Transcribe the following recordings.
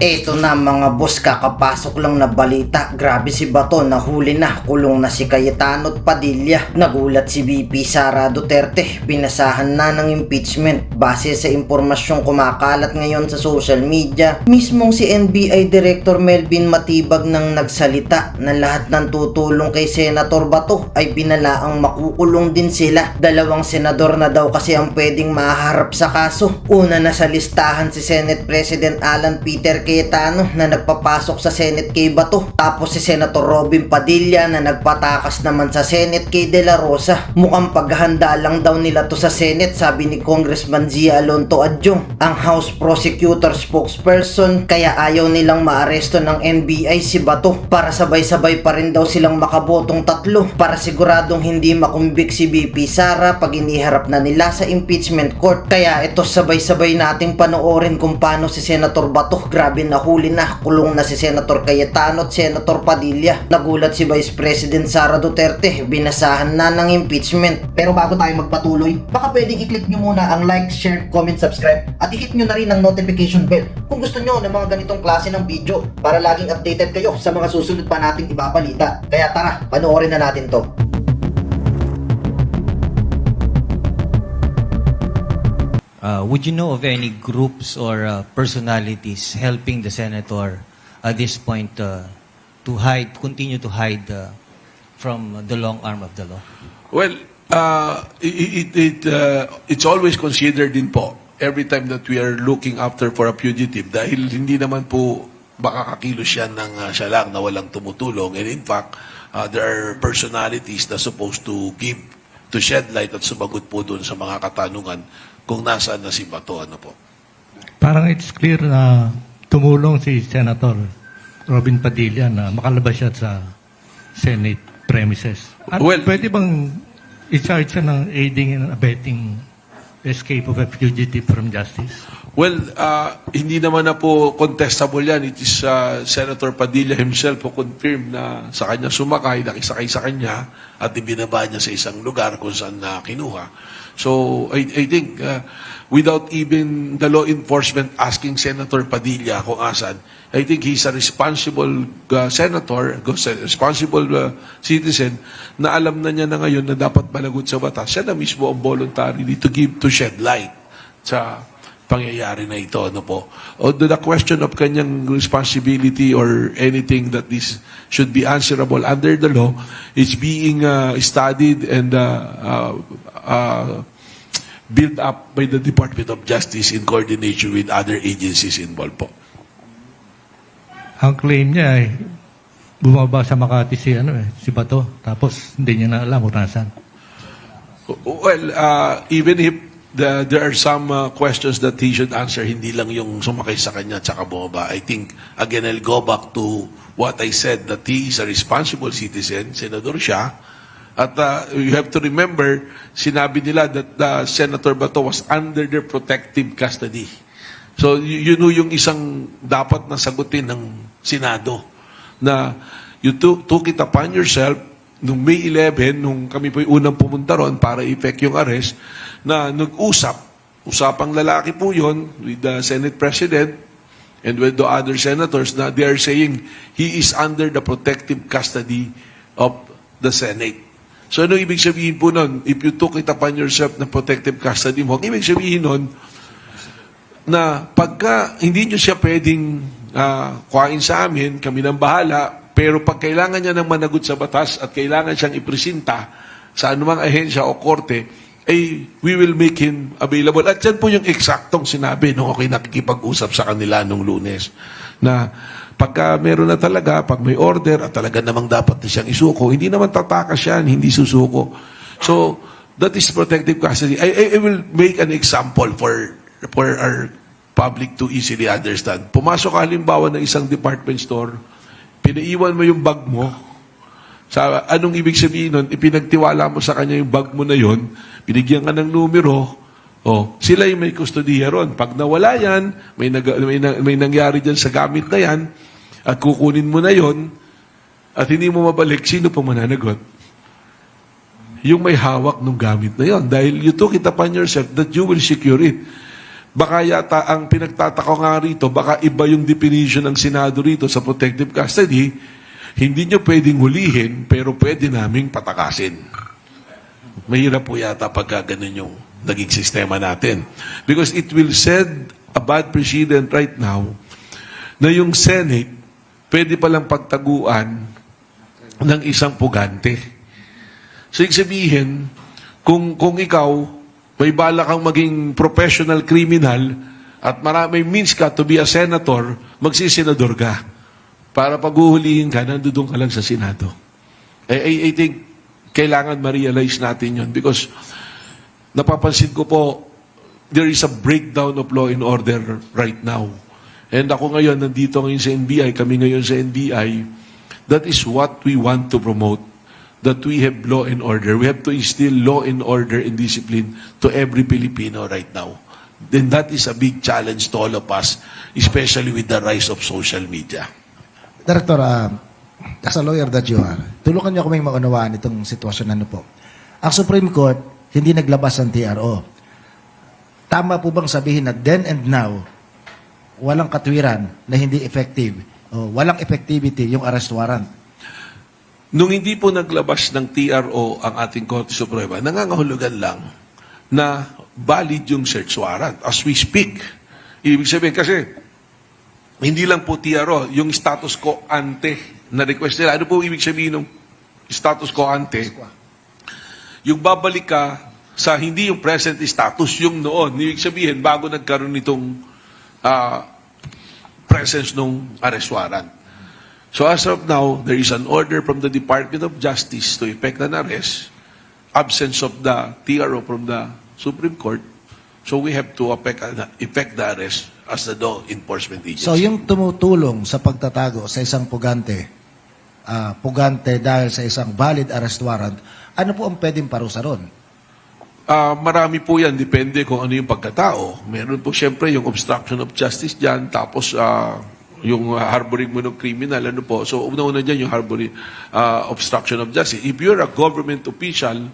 Eto na mga boss, kakapasok lang na balita. Grabe si Bato, nahuli na, kulong na si Cayetano at Padilla. Nagulat si VP Sara Duterte, pinasahan na ng impeachment. Base sa impormasyong kumakalat ngayon sa social media, mismong si NBI Director Melvin Matibag nang nagsalita na lahat ng tutulong kay Senator Bato ay binalaang makukulong din sila. Dalawang senador na daw kasi ang pwedeng maharap sa kaso. Una na sa listahan si Senate President Alan Peter Cayetano na nagpapasok sa Senate kay Bato. Tapos si Senator Robin Padilla na nagpatakas naman sa Senate kay De La Rosa. Mukhang paghahanda lang daw nila to sa Senate, sabi ni Congressman Zia Alonto Adjong, ang House Prosecutor spokesperson, kaya ayaw nilang maaresto ng NBI si Bato para sabay-sabay pa rin daw silang makabotong tatlo para siguradong hindi makumbik si VP Sara pag iniharap na nila sa impeachment court. Kaya ito sabay-sabay nating panoorin kung paano si Senator Bato. Grabe, nahuli na, kulong na si Senator Cayetano at Senator Padilla. Nagulat si Vice President Sara Duterte, binasahan na ng impeachment. Pero bago tayo magpatuloy, baka pwedeng i-click nyo muna ang like, share, comment, subscribe at i-hit nyo na rin ang notification bell kung gusto nyo ng mga ganitong klase ng video para laging updated kayo sa mga susunod pa nating ibabalita. Kaya tara, panoorin na natin to. Would you know of any groups or personalities helping the senator at this point to continue to hide from the long arm of the law? Well, it's always considered din po every time that we are looking after for a fugitive dahil hindi naman po makakakilos yan ng siya lang na walang tumutulong. And in fact, there are personalities na supposed to shed light at sumagot po doon sa mga katanungan kung nasaan na si Bato. Ano po? Parang it's clear na tumulong si Senator Robin Padilla na makalabas siya sa Senate premises. At Well, pwede bang i-charge siya ng aiding and abetting escape of a fugitive from justice? Well, hindi naman na po contestable yan. It is Senator Padilla himself po confirmed na sa kanya sumakay, nakisakay sa kanya at ibinaba niya sa isang lugar kung saan na kinuha. So, I think without even the law enforcement asking Senator Padilla kung asan, I think he's a responsible senator, responsible citizen na alam na niya na ngayon na dapat malagot sa batas. Siya na mismo ang voluntarily to shed light sa pangyayari na ito. Ano po? O the question of kanyang responsibility or anything that this should be answerable under the law is being studied and built up by the Department of Justice in coordination with other agencies involved po. Ang claim niya ay bumaba sa Makati si Bato, tapos hindi niya na alam kung nasaan. Well, even if there are some questions that he should answer, hindi lang yung sumakay sa kanya at saka bumaba. I think, again, I'll go back to what I said, that he is a responsible citizen, senador siya. At you have to remember, sinabi nila that Senator Bato was under their protective custody. So, you know yung isang dapat na sagutin ng Senado, na you took it upon yourself, nung May 11, nung kami po yung unang pumunta ron para i-effect yung arrest, na usapang lalaki po yun with the Senate President and with the other senators na they are saying he is under the protective custody of the Senate. So ano ibig sabihin po nun? If you took it upon yourself na protective custody mo, ibig sabihin nun na pagka hindi nyo siya pwedeng kuhain sa amin, kami nang bahala, pero pag kailangan niya ng managot sa batas at kailangan siyang ipresenta sa anumang ahensya o korte, we will make him available. At yan po yung eksaktong sinabi nung ako'y nakikipag-usap sa kanila nung Lunes, na pagka meron na talaga, pag may order at talaga namang dapat na siyang isuko, hindi naman tatakas yan, hindi susuko. So, that is protective custody. I will make an example for our public to easily understand. Pumasok ka halimbawa ng isang department store, pinaiwan mo yung bag mo, sa anong ibig sabihin nun, ipinagtiwala mo sa kanya yung bag mo na yon, binigyan ka ng numero, sila yung may kustodiya ron. Pag nawala yan, may nangyari dyan sa gamit na yan, at kukunin mo na yon, at hindi mo mabalik, sino pa mananagot? Yung may hawak ng gamit na yon. Dahil you took it upon yourself that you will secure it. baka yata ang pinagtataka nga rito, baka iba yung definition ng Senado rito sa protective custody, hindi nyo pwedeng hulihin, pero pwede naming patakasin. Mahirap po yata pagka ganun yung naging sistema natin. Because it will set a bad precedent right now na yung Senate pwede palang pagtaguan ng isang pugante. So, ibig sabihin, kung ikaw, may bala kang maging professional criminal at may means ka to be a senator, magsisenador ka. Para paghuhulihin ka, nandoon ka lang sa Senado. I think, kailangan ma-realize natin yun because napapansin ko po, there is a breakdown of law and order right now. And ako ngayon, nandito ngayon sa NBI, kami ngayon sa NBI, that is what we want to promote. That we have law and order. We have to instill law and order and discipline to every Filipino right now. Then that is a big challenge to all of us, especially with the rise of social media. Director, as a lawyer that you are, tulungan niyo kaming maunawaan itong sitwasyon na po. Ang Supreme Court, hindi naglabas ng TRO. Tama po bang sabihin na then and now, walang katwiran na hindi effective o walang effectivity yung arrest warrant? Nung hindi po naglabas ng TRO ang ating Korte Suprema, nangangahulugan lang na valid yung search warrant as we speak. Ibig sabihin kasi, hindi lang po TRO, yung status quo ante na request nila. Ano po ibig sabihin ng status quo ante? Yung babalik ka sa hindi yung present status, yung noon. Ibig sabihin, bago nagkaroon nitong presence ng arrest warrant. So as of now, there is an order from the Department of Justice to effect an arrest, absence of the TRO from the Supreme Court. So we have to effect the arrest as the law enforcement agency. So yung tumutulong sa pagtatago sa isang pugante dahil sa isang valid arrest warrant, ano po ang pwedeng parusa ron? Marami po yan, depende kung ano yung pagkatao. Meron po siyempre yung obstruction of justice dyan, tapos yung harboring mo ng criminal, ano po. So, una-una dyan yung harboring, obstruction of justice. If you're a government official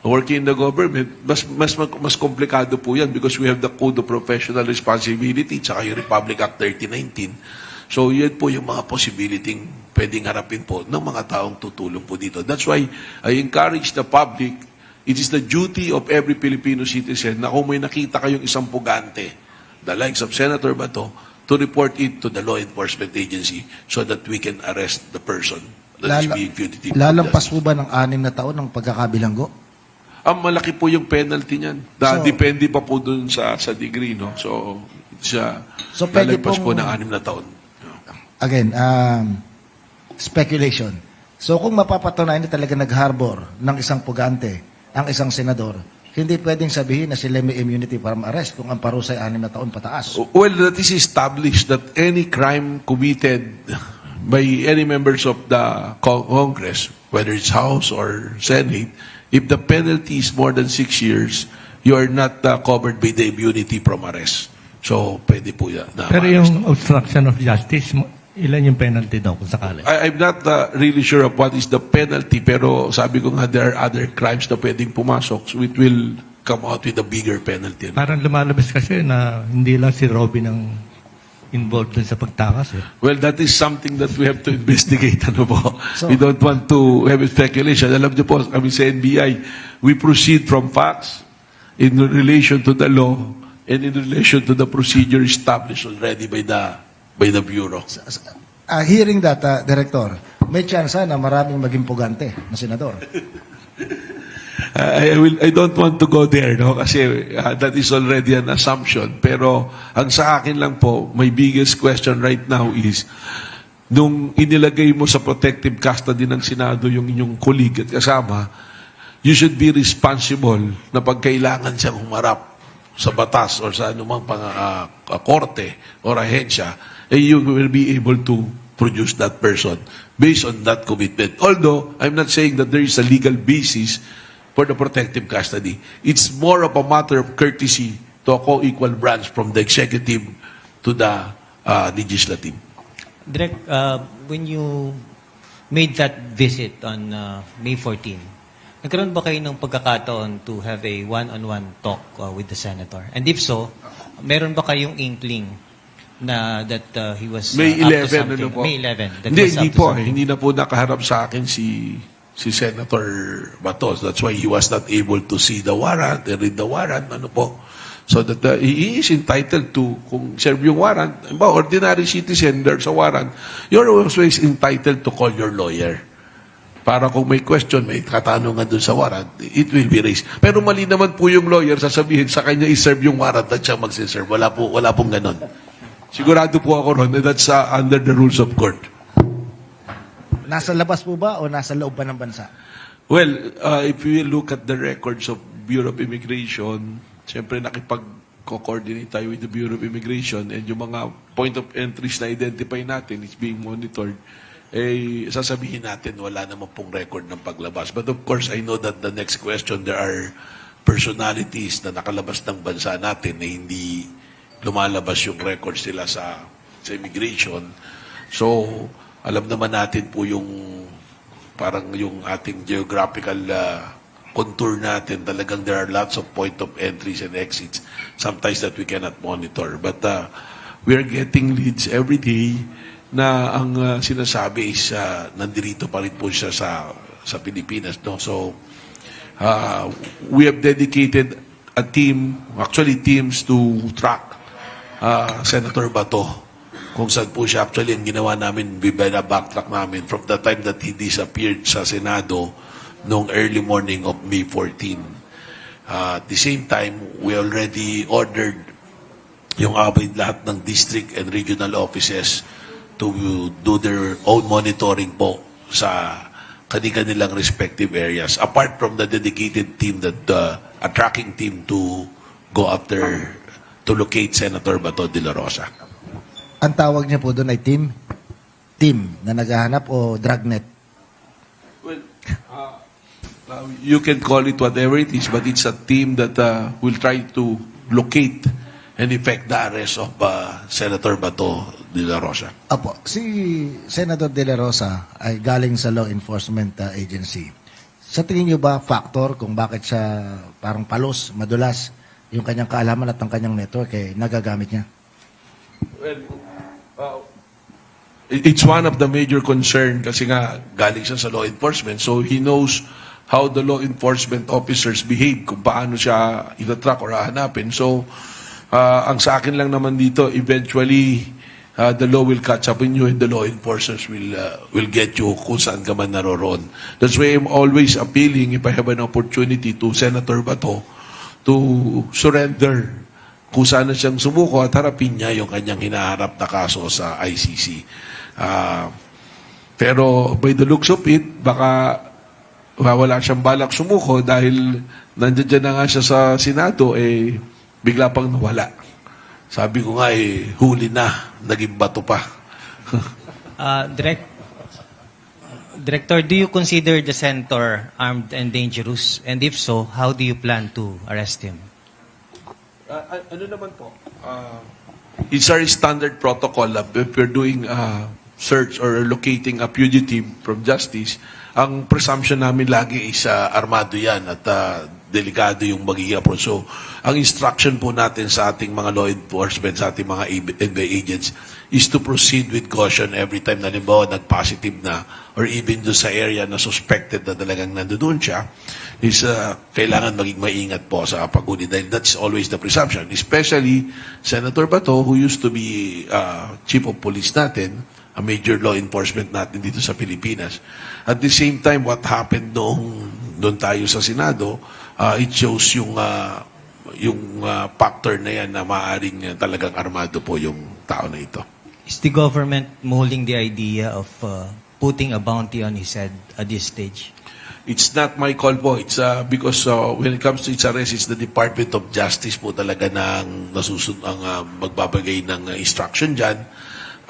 working in the government, mas komplikado po yan because we have the Code of Professional Responsibility tsaka yung Republic Act 3019. So, yan po yung mga possibility pwedeng harapin po ng mga taong tutulong po dito. That's why I encourage the public. It is the duty of every Filipino citizen na kung may nakita kayong isang pugante, the likes of Senator Bato, to report it to the law enforcement agency so that we can arrest the person that is being fugitive. Lalampas po ba ng 6 na taon ng pagkakabilanggo? Malaki po yung penalty niyan. Depende pa po dun sa degree, no? So pwede lalagpas po pong- ng 6 na taon. Again, speculation. So kung mapapatunayan na talaga nag-harbor ng isang pugante, ang isang senador, hindi pwedeng sabihin na sila may immunity from arrest kung ang parusa ay 6 na taon pataas. Well, that is established that any crime committed by any members of the Congress, whether it's House or Senate, if the penalty is more than 6 years, you are not covered by the immunity from arrest. So, pwede po yan. Pero yung obstruction of justice, ilan yung penalty daw kung sakali? I'm not really sure of what is the penalty, pero sabi ko nga there are other crimes na pwedeng pumasok, so it will come out with a bigger penalty. Parang lumalabas kasi na hindi lang si Robin ang involved dun sa pagtakas. Well, that is something that we have to investigate. Ano po? So- We don't want to have speculation. Alam niyo po, kami sa NBI, we proceed from facts in relation to the law and in relation to the procedure established already by the Bureau. Hearing that, Director, may chance na maraming maging pugante na senador. I don't want to go there, no? Kasi that is already an assumption. Pero ang sa akin lang po, my biggest question right now is, nung inilagay mo sa protective custody ng Senado yung inyong colleague at kasama, you should be responsible na pagkailangan siyang humarap sa batas or sa anumang korte or ahensya, you will be able to produce that person based on that commitment. Although, I'm not saying that there is a legal basis for the protective custody. It's more of a matter of courtesy to a co-equal branch from the executive to the legislative. Direk, when you made that visit on May 14, nagkaroon ba kayo ng pagkakataon to have a one-on-one talk with the senator? And if so, meron ba kayong inkling na that he was May up to 11, something? ano po? May 11. That Hindi, was hindi up to po. something. Hindi na po nakaharap sa akin si Senator Bato. That's why he was not able to see the warrant and read the warrant. Ano po? So that he is entitled to, kung serve yung warrant, ba, ordinary citizen, there's a warrant, you're always entitled to call your lawyer. Para kung may question, may katanungan dun sa warrant, it will be raised. Pero mali naman po yung lawyer, sasabihin sa kanya i-serve yung warrant at siya magsiserve. Wala pong ganon. Sigurado po ako ron, that's under the rules of court. Nasa labas po ba o nasa loob pa ng bansa? Well, if we look at the records of Bureau of Immigration, siyempre nakipag-coordinate tayo with the Bureau of Immigration and yung mga point of entries na identify natin is being monitored, sasabihin natin wala naman pong record ng paglabas. But of course, I know that the next question, there are personalities na nakalabas ng bansa natin na hindi lumalabas yung records nila sa immigration. So, alam naman natin po yung parang yung ating geographical contour natin. Talagang there are lots of point of entries and exits sometimes that we cannot monitor. But we are getting leads every day na ang sinasabi is nandirito pa rin po siya sa Pilipinas. No? So, we have dedicated a team, actually teams to track Senator Bato. Kung saan po siya, actually, ang ginawa namin, backtrack namin from the time that he disappeared sa Senado noong early morning of May 14. At the same time, we already ordered yung lahat ng district and regional offices to do their own monitoring po sa kanilang respective areas. Apart from the dedicated team, a tracking team to go after, to locate Senator Bato de la Rosa. Ang tawag niya po doon ay team? Team na naghahanap o dragnet? Well, you can call it whatever it is, but it's a team that will try to locate and effect the arrest of Senator Bato de la Rosa. Apo, si Senator De La Rosa ay galing sa law enforcement agency. Sa tingin niyo ba factor kung bakit siya parang palos, madulas, yung kanyang kaalaman at ang kanyang network ay nagagamit niya? Well, it's one of the major concern kasi nga galing siya sa law enforcement, so he knows how the law enforcement officers behave, kung paano siya itatrack or hahanapin. So, ang sa akin lang naman dito, eventually, the law will catch up in you and the law enforcers will get you kung saan ka man naroroon. That's why I'm always appealing, if I have an opportunity, to Senator Bato to surrender kung saan na siyang sumuko at harapin niya yung kanyang hinaharap na kaso sa ICC. Pero by the looks of it, baka wala siyang balak sumuko dahil nandiyan na nga siya sa Senado, bigla pang nawala. Sabi ko nga huli na, naging bato pa. Director, do you consider the senator armed and dangerous? And if so, how do you plan to arrest him? Ano naman po? It's our standard protocol. If we're doing search or locating a fugitive from justice, ang presumption namin lagi is armado yan at delikado yung magiging approach. So, ang instruction po natin sa ating mga law enforcement, sa ating mga NBI agents, is to proceed with caution every time na halimbawa nag-positive na or even doon sa area na suspected na talagang nandoon siya, is kailangan maging maingat po sa paghuli dahil that's always the presumption. Especially Senator Bato, who used to be chief of police natin, a major law enforcement natin dito sa Pilipinas. At the same time, what happened doon tayo sa Senado, it shows yung factor na yan na maaaring talagang armado po yung tao na ito. Is the government mulling the idea of putting a bounty on his head at this stage? It's not my call po. It's because when it comes to its arrest, it's the Department of Justice po talaga ang magbabagay ng instruction dyan.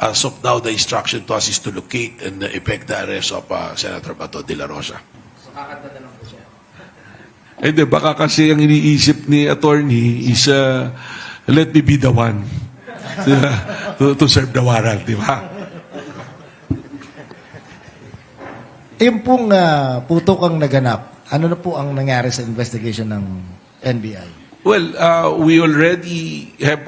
As of now, the instruction to us is to locate and effect the arrest of Senator Bato de la Rosa. So, kakanta na lang po siya. Hindi, baka kasi ang iniisip ni attorney is let me be the one to serve the warrant, di ba? Yung pong putukang naganap, ano na po ang nangyari sa investigation ng NBI? Well, we already have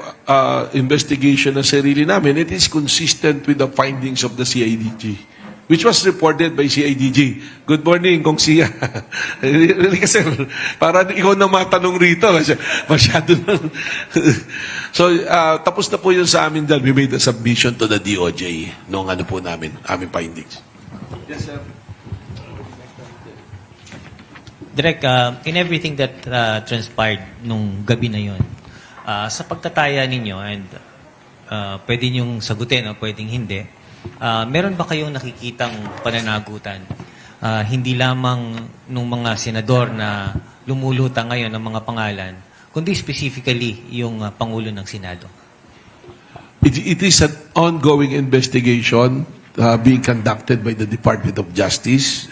investigation na sarili namin. It is consistent with the findings of the CIDG, which was reported by CIDG. Good morning, Kong Sia. Really kasi, parang ikaw na matanong rito. Masyado na. So, tapos na po yun sa amin dahil we made a submission to the DOJ nung ano po namin, aming findings. Yes, sir. Direk, in everything that transpired nung gabi na yon, sa pagtataya ninyo, and pwede niyong sagutin o pwedeng hindi, meron ba kayong nakikitang pananagutan? Hindi lamang nung mga senador na lumulutang ngayon ng mga pangalan, kundi specifically yung Pangulo ng Senado. It is an ongoing investigation being conducted by the Department of Justice.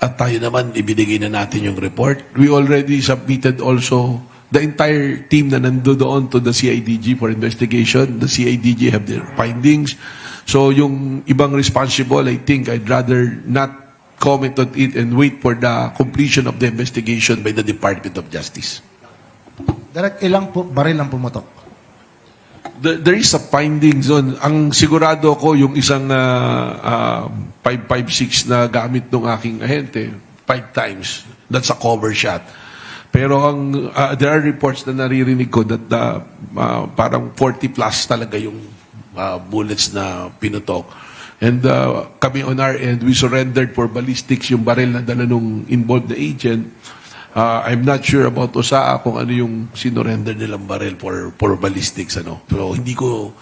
At tayo naman, ibinigay na natin yung report. We already submitted also the entire team na nandoon to the CIDG for investigation. The CIDG have their findings. So yung ibang responsible, I think I'd rather not comment on it and wait for the completion of the investigation by the Department of Justice. Direk, ilang baril ang pumutok? There is a findings on. Ang sigurado ko, yung isang 5.56 na gamit ng aking ahente, 5 times. That's a cover shot. Pero there are reports na naririnig ko that parang 40 plus talaga yung bullets na pinutok. And kami on our end, we surrendered for ballistics yung baril na dala nung involved na agent. I'm not sure about Osaa kung ano yung sinurrender nilang baril for ballistics. So hindi ko,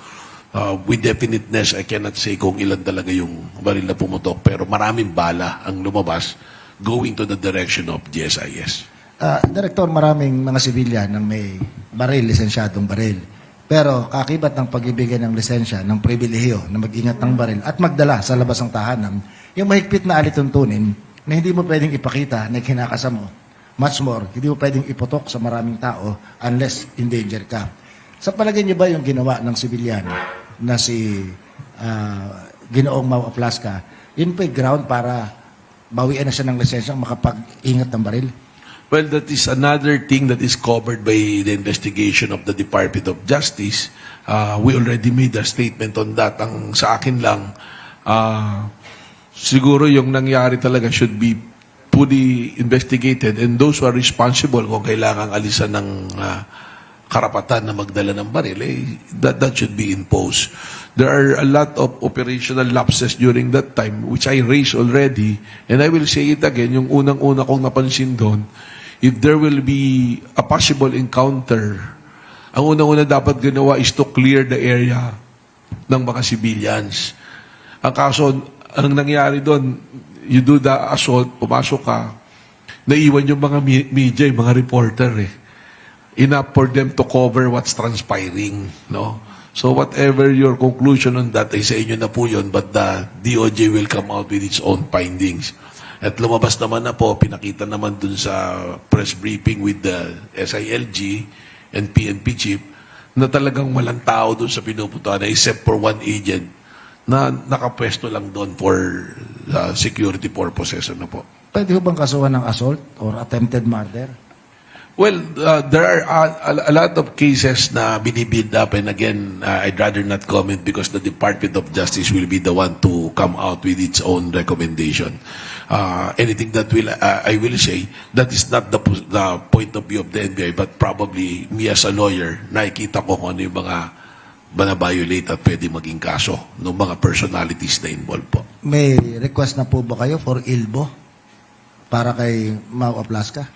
with definiteness, I cannot say kung ilan talaga yung baril na pumutok. Pero maraming bala ang lumabas going to the direction of GSIS. Director, maraming mga sibilyan ng may baril, lisensyadong baril. Pero kakibat ng pag-ibigay ng lisensya, ng pribilehiyo na mag-ingat ng baril at magdala sa labas ng tahanan, yung mahigpit na alituntunin na hindi mo pwedeng ipakita na kinakasa mo. Much more, hindi mo pwedeng iputok sa maraming tao unless in danger ka. Sa palagay niyo ba yung ginawa ng sibilyan na si Ginoong Mau Aplasca, yun pa yung ground para bawian na siya ng lisensya makapag-ingat ng baril? Well, that is another thing that is covered by the investigation of the Department of Justice. We already made a statement on that. Ang sa akin lang, siguro yung nangyari talaga should be fully investigated, and those who are responsible kung kailangang alisan ng karapatan na magdala ng baril, that should be imposed. There are a lot of operational lapses during that time, which I raised already, and I will say it again, yung unang-una kong napansin doon, if there will be a possible encounter, ang unang-una dapat ginawa is to clear the area ng mga civilians. Ang kaso, ang nangyari doon, you do the assault, pumasok ka, naiwan yung mga media, yung mga reporter enough for them to cover what's transpiring, no? So whatever your conclusion on that, ay sa inyo na po yun, but the DOJ will come out with its own findings. At lumabas naman na po, pinakita naman dun sa press briefing with the SILG and PNP chief na talagang walang tao dun sa pinupuntahan except for one agent na nakapwesto lang doon for security purposes. Ano po? Pwede bang kasuhan ng assault or attempted murder? Well, there are a lot of cases na binibuild up, and again, I'd rather not comment because the Department of Justice will be the one to come out with its own recommendation. Anything that I will say, that is not the point of view of the NBI, but probably me as a lawyer, nakikita ko kung ano yung mga na-violate at pwede maging kaso ng mga personalities na involved po. May request na po ba kayo for ILBO para kay Mau Aplasca?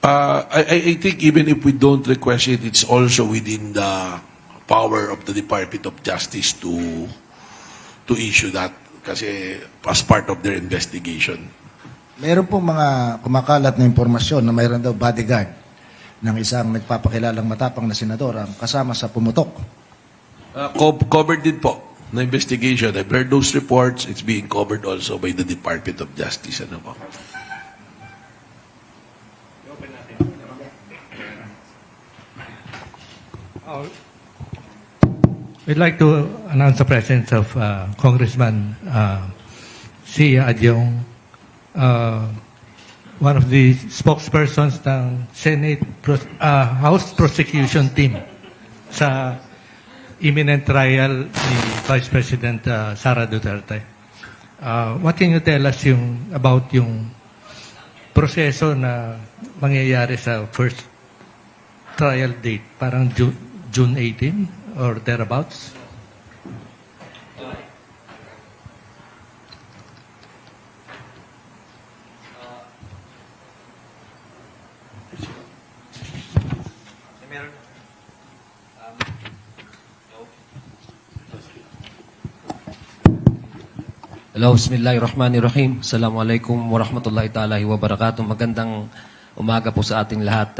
I think even if we don't request it, it's also within the power of the Department of Justice to issue that kasi as part of their investigation. Meron pong mga kumakalat na impormasyon na mayroon daw bodyguard ng isang nagpapakilalang matapang na senador ang kasama sa pumutok. Covered din po na investigation. I've heard those reports. It's being covered also by the Department of Justice. Ano po? We'd like to announce the presence of Congressman Sia Adyong. one of the spokespersons ng House Prosecution Team sa imminent trial ni Vice President Sara Duterte. What can you tell us about yung proseso na mangyayari sa first trial date? Parang June 18 or thereabouts? Hello, bismillahirrahmanirrahim. Assalamualaikum warahmatullahi ta'ala wa barakatuh. Magandang umaga po sa ating lahat.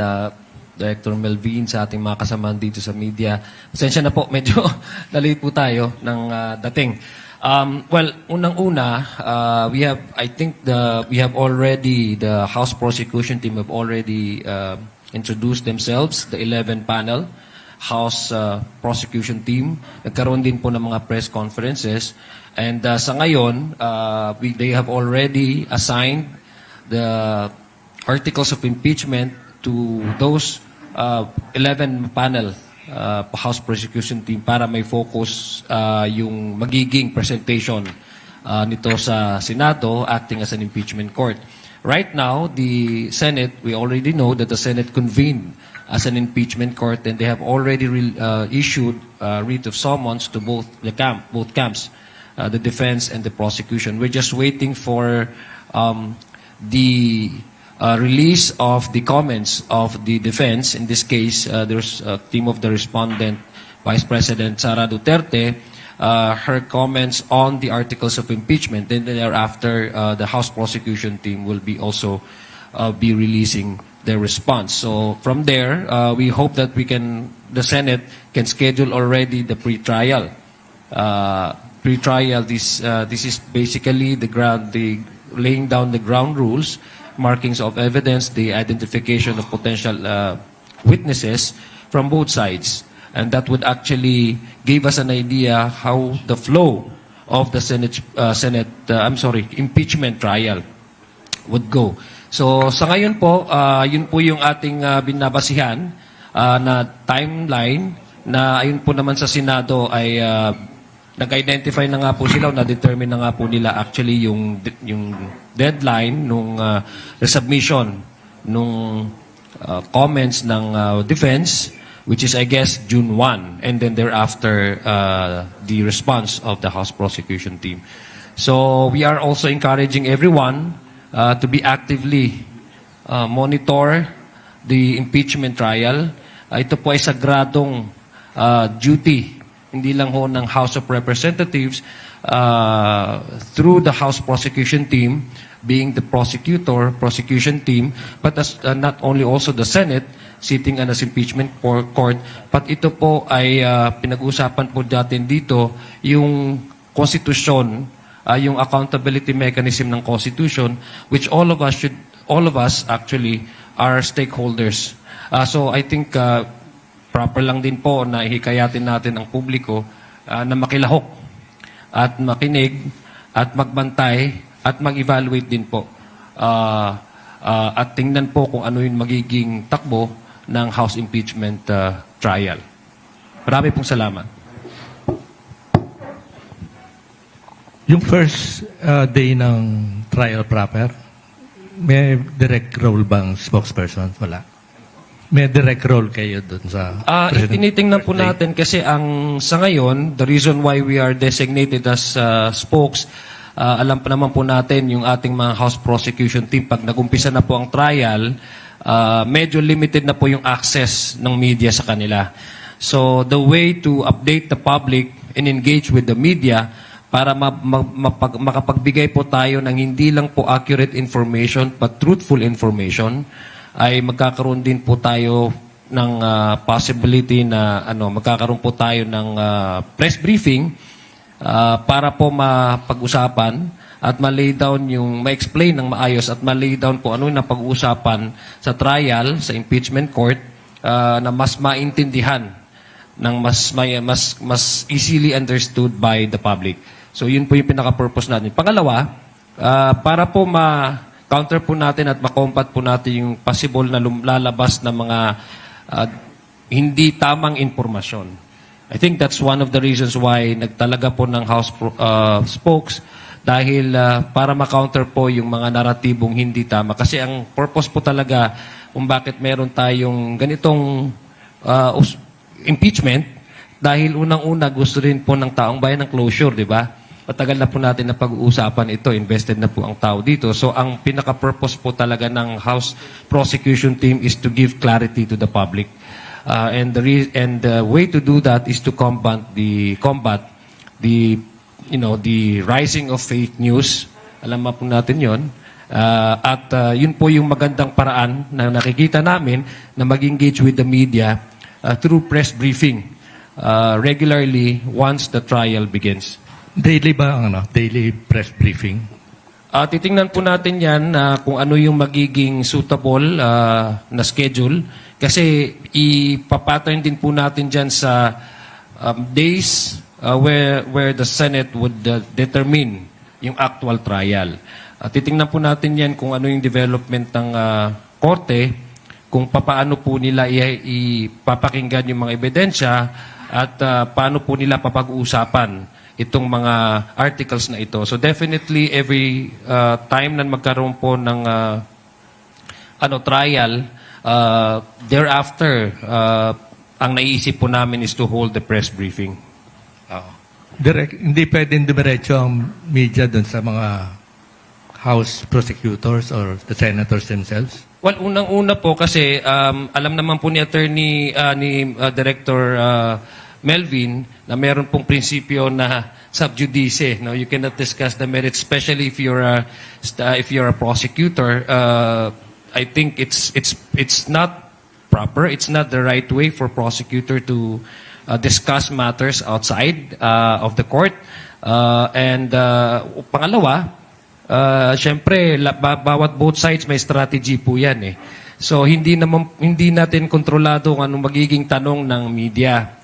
Director Melvin, sa ating mga kasamahan dito sa media. Pasensya na po, medyo na-late po tayo ng dating. Well, unang-una, we have already, the House Prosecution Team have already introduced themselves, the 11 panel House Prosecution Team. Nagkaroon din po ng mga press conferences. And sa ngayon, they have already assigned the articles of impeachment to those 11 panel House Prosecution Team para may focus yung magiging presentation nito sa Senado acting as an impeachment court. Right now, the Senate, we already know that the Senate convened as an impeachment court and they have already issued writ of summons to both camps. The defense and the prosecution. We're just waiting for the release of the comments of the defense. In this case, there's a team of the respondent, Vice President Sara Duterte, her comments on the articles of impeachment. Then thereafter, the House prosecution team will be also be releasing their response. So from there, we hope that the Senate can schedule already the pre-trial. Pre-trial, this is basically the laying down the ground rules, markings of evidence, the identification of potential witnesses from both sides, and that would actually give us an idea how the flow of the impeachment trial would go. So sa ngayon po, yun po yung ating binabasihan na timeline na ayun po naman sa Senado ay nag-identify na nga po sila, na-determine na nga po nila actually yung deadline nung resubmission nung comments ng defense, which is I guess June 1, and then thereafter the response of the House prosecution team. So we are also encouraging everyone to be actively monitor the impeachment trial. Ito po ay sagradong duty hindi lang ho ng House of Representatives through the House prosecution team being the prosecution team, but not only also the Senate sitting on as impeachment court, but ito po ay pinag-uusapan po natin dito yung konstitusyon, yung accountability mechanism ng Constitution, which all of us actually are stakeholders. So I think proper lang din po na ihikayatin natin ang publiko na makilahok at makinig at magbantay at mag-evaluate din po at tingnan po kung ano yung magiging takbo ng House impeachment trial. Marami pong salamat. Yung first day ng trial proper, may direct role bang spokesperson? Wala. May direct role kayo dun sa Tinitingnan po natin kasi sa ngayon, the reason why we are designated as spokes, alam pa naman po natin yung ating mga House prosecution team, pag nagumpisa na po ang trial, medyo limited na po yung access ng media sa kanila. So the way to update the public and engage with the media para makapagbigay po tayo ng hindi lang po accurate information but truthful information, ay magkakaroon din po tayo ng possibility na magkakaroon po tayo ng press briefing para po mapag-usapan at ma-lay down ma-explain ng maayos at ma-lay down po ano yung napag-uusapan sa trial, sa impeachment court na mas maintindihan ng mas easily understood by the public. So yun po yung pinaka-purpose natin. Pangalawa, para po ma-counter po natin at ma-combat po natin yung possible na lalabas na mga hindi tamang impormasyon. I think that's one of the reasons why nagtalaga po ng House spokes dahil para ma-counter po yung mga naratibong hindi tama. Kasi ang purpose po talaga kung bakit meron tayong ganitong impeachment dahil unang-una gusto rin po ng taong bayan ng closure, di ba? Matagal na po natin na pag-uusapan ito, invested na po ang tao dito. So ang pinaka-purpose po talaga ng House Prosecution Team is to give clarity to the public. And the way to do that is to combat the rising of fake news. Alam mo po natin 'yon. Yun po yung magandang paraan na nakikita namin na mag-engage with the media through press briefing regularly once the trial begins. Daily ba ang daily press briefing? Titingnan po natin yan kung ano yung magiging suitable na schedule kasi ipapattern din po natin dyan sa days where the Senate would determine yung actual trial. Titingnan po natin yan kung ano yung development ng korte, kung paano po nila ipapakinggan yung mga ebidensya at paano po nila papag-uusapan itong mga articles na ito. So definitely every time na magkaroon po ng trial, thereafter ang naiisip po namin is to hold the press briefing. Hindi pwedeng dumiretso ang media doon sa mga House prosecutors or the senators themselves? Well, unang-una po kasi alam naman po ni Attorney Director Melvin na meron pong prinsipyo na sub judice. No, you cannot discuss the merits, especially if you're a prosecutor. I think it's not proper. It's not the right way for prosecutor to discuss matters outside of the court. Pangalawa, syempre bawat both sides may strategy po yan eh. So hindi natin kontrolado kung anong magiging tanong ng media.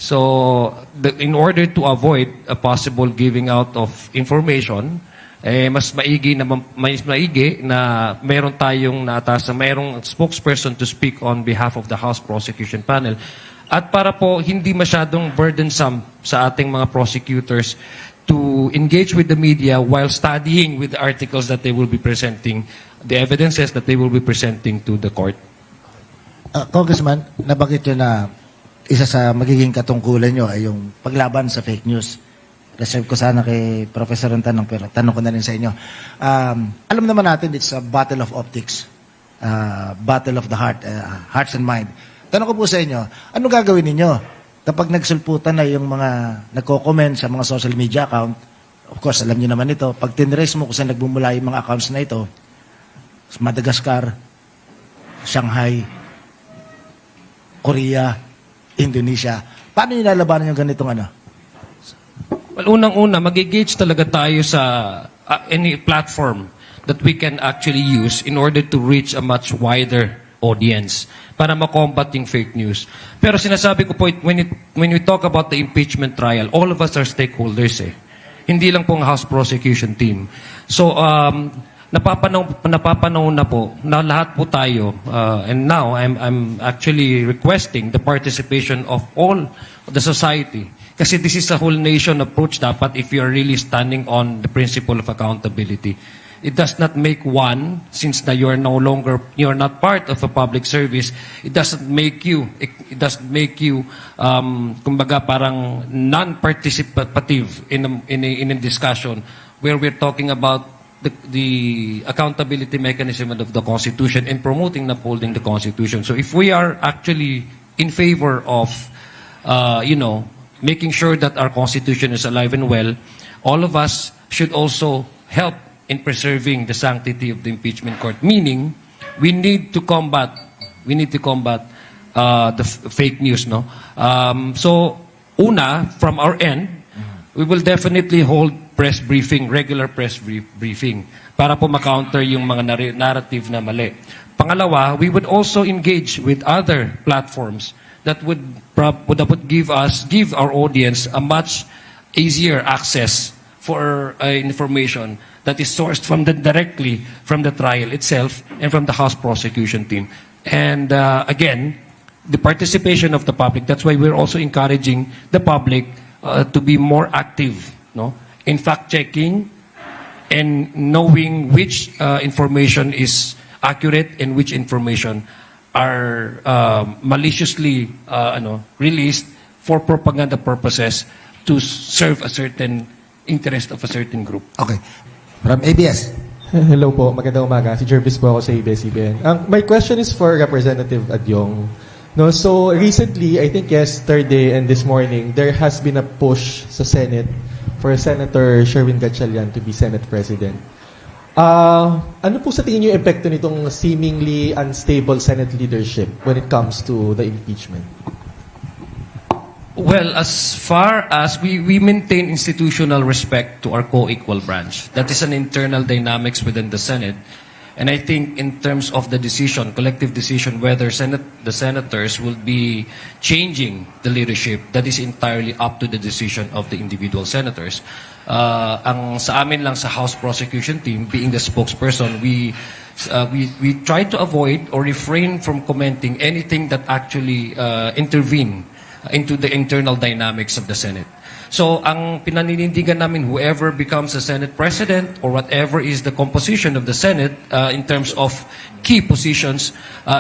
So, in order to avoid a possible giving out of information, mas maigi na meron tayong naatasan, mayroong spokesperson to speak on behalf of the House Prosecution Panel. At para po hindi masyadong burdensome sa ating mga prosecutors to engage with the media while studying with the articles that they will be presenting, the evidences that they will be presenting to the court. Congressman, nabanggit nyo na isa sa magiging katungkulan nyo ay yung paglaban sa fake news. Reserve ko sana kay Professor ang tanong, pero tanong ko na rin sa inyo. Alam naman natin, it's a battle of optics. Battle of the heart, hearts and mind. Tanong ko po sa inyo, ano gagawin ninyo kapag nagsulputan na yung mga nagko-comment sa mga social media account? Of course, alam nyo naman ito. Pag tinrace mo kung saan nagbumula yung mga accounts na ito, Madagascar, Shanghai, Korea, Indonesia. Paano nyo lalabanan yung ganitong ano? Well, unang-una, mag-engage talaga tayo sa any platform that we can actually use in order to reach a much wider audience para ma-combat yung fake news. Pero sinasabi ko po, when we talk about the impeachment trial, all of us are stakeholders eh. Hindi lang po ang House Prosecution Team. So, napapanaw na po na lahat po tayo and now I'm actually requesting the participation of all of the society kasi this is a whole nation approach dapat if you are really standing on the principle of accountability. It does not make one, since na you're not part of a public service, it doesn't make you kumbaga parang non-participative in a discussion where we're talking about the accountability mechanism of the Constitution and promoting and upholding the Constitution. So if we are actually in favor of, making sure that our Constitution is alive and well, all of us should also help in preserving the sanctity of the impeachment court. Meaning, we need to combat the fake news, no? So, una, from our end, we will definitely hold regular press briefing, para po ma-counter yung mga narrative na mali. Pangalawa, we would also engage with other platforms that would give our audience a much easier access for information that is sourced directly from the trial itself and from the House prosecution team. And again, the participation of the public, that's why we're also encouraging the public to be more active, no, in fact-checking and knowing which information is accurate and which information are maliciously released for propaganda purposes to serve a certain interest of a certain group. Okay. From ABS. Hello po, magandang umaga. Si Jervis po ako sa ABS-CBN. My question is for Representative Adyong. No, so recently, I think yesterday and this morning, there has been a push sa Senate for Senator Sherwin Gatchalian to be Senate President. Ano po sa tingin niyo yung epekto nitong seemingly unstable Senate leadership when it comes to the impeachment? Well, as far as we maintain institutional respect to our co-equal branch, that is an internal dynamics within the Senate. And I think in terms of the decision, collective decision, whether the senators will be changing the leadership, that is entirely up to the decision of the individual senators. Ang sa amin lang sa House prosecution team, being the spokesperson, we try to avoid or refrain from commenting anything that actually intervene into the internal dynamics of the Senate. So, ang pinaninindigan namin, whoever becomes the Senate President or whatever is the composition of the Senate in terms of key positions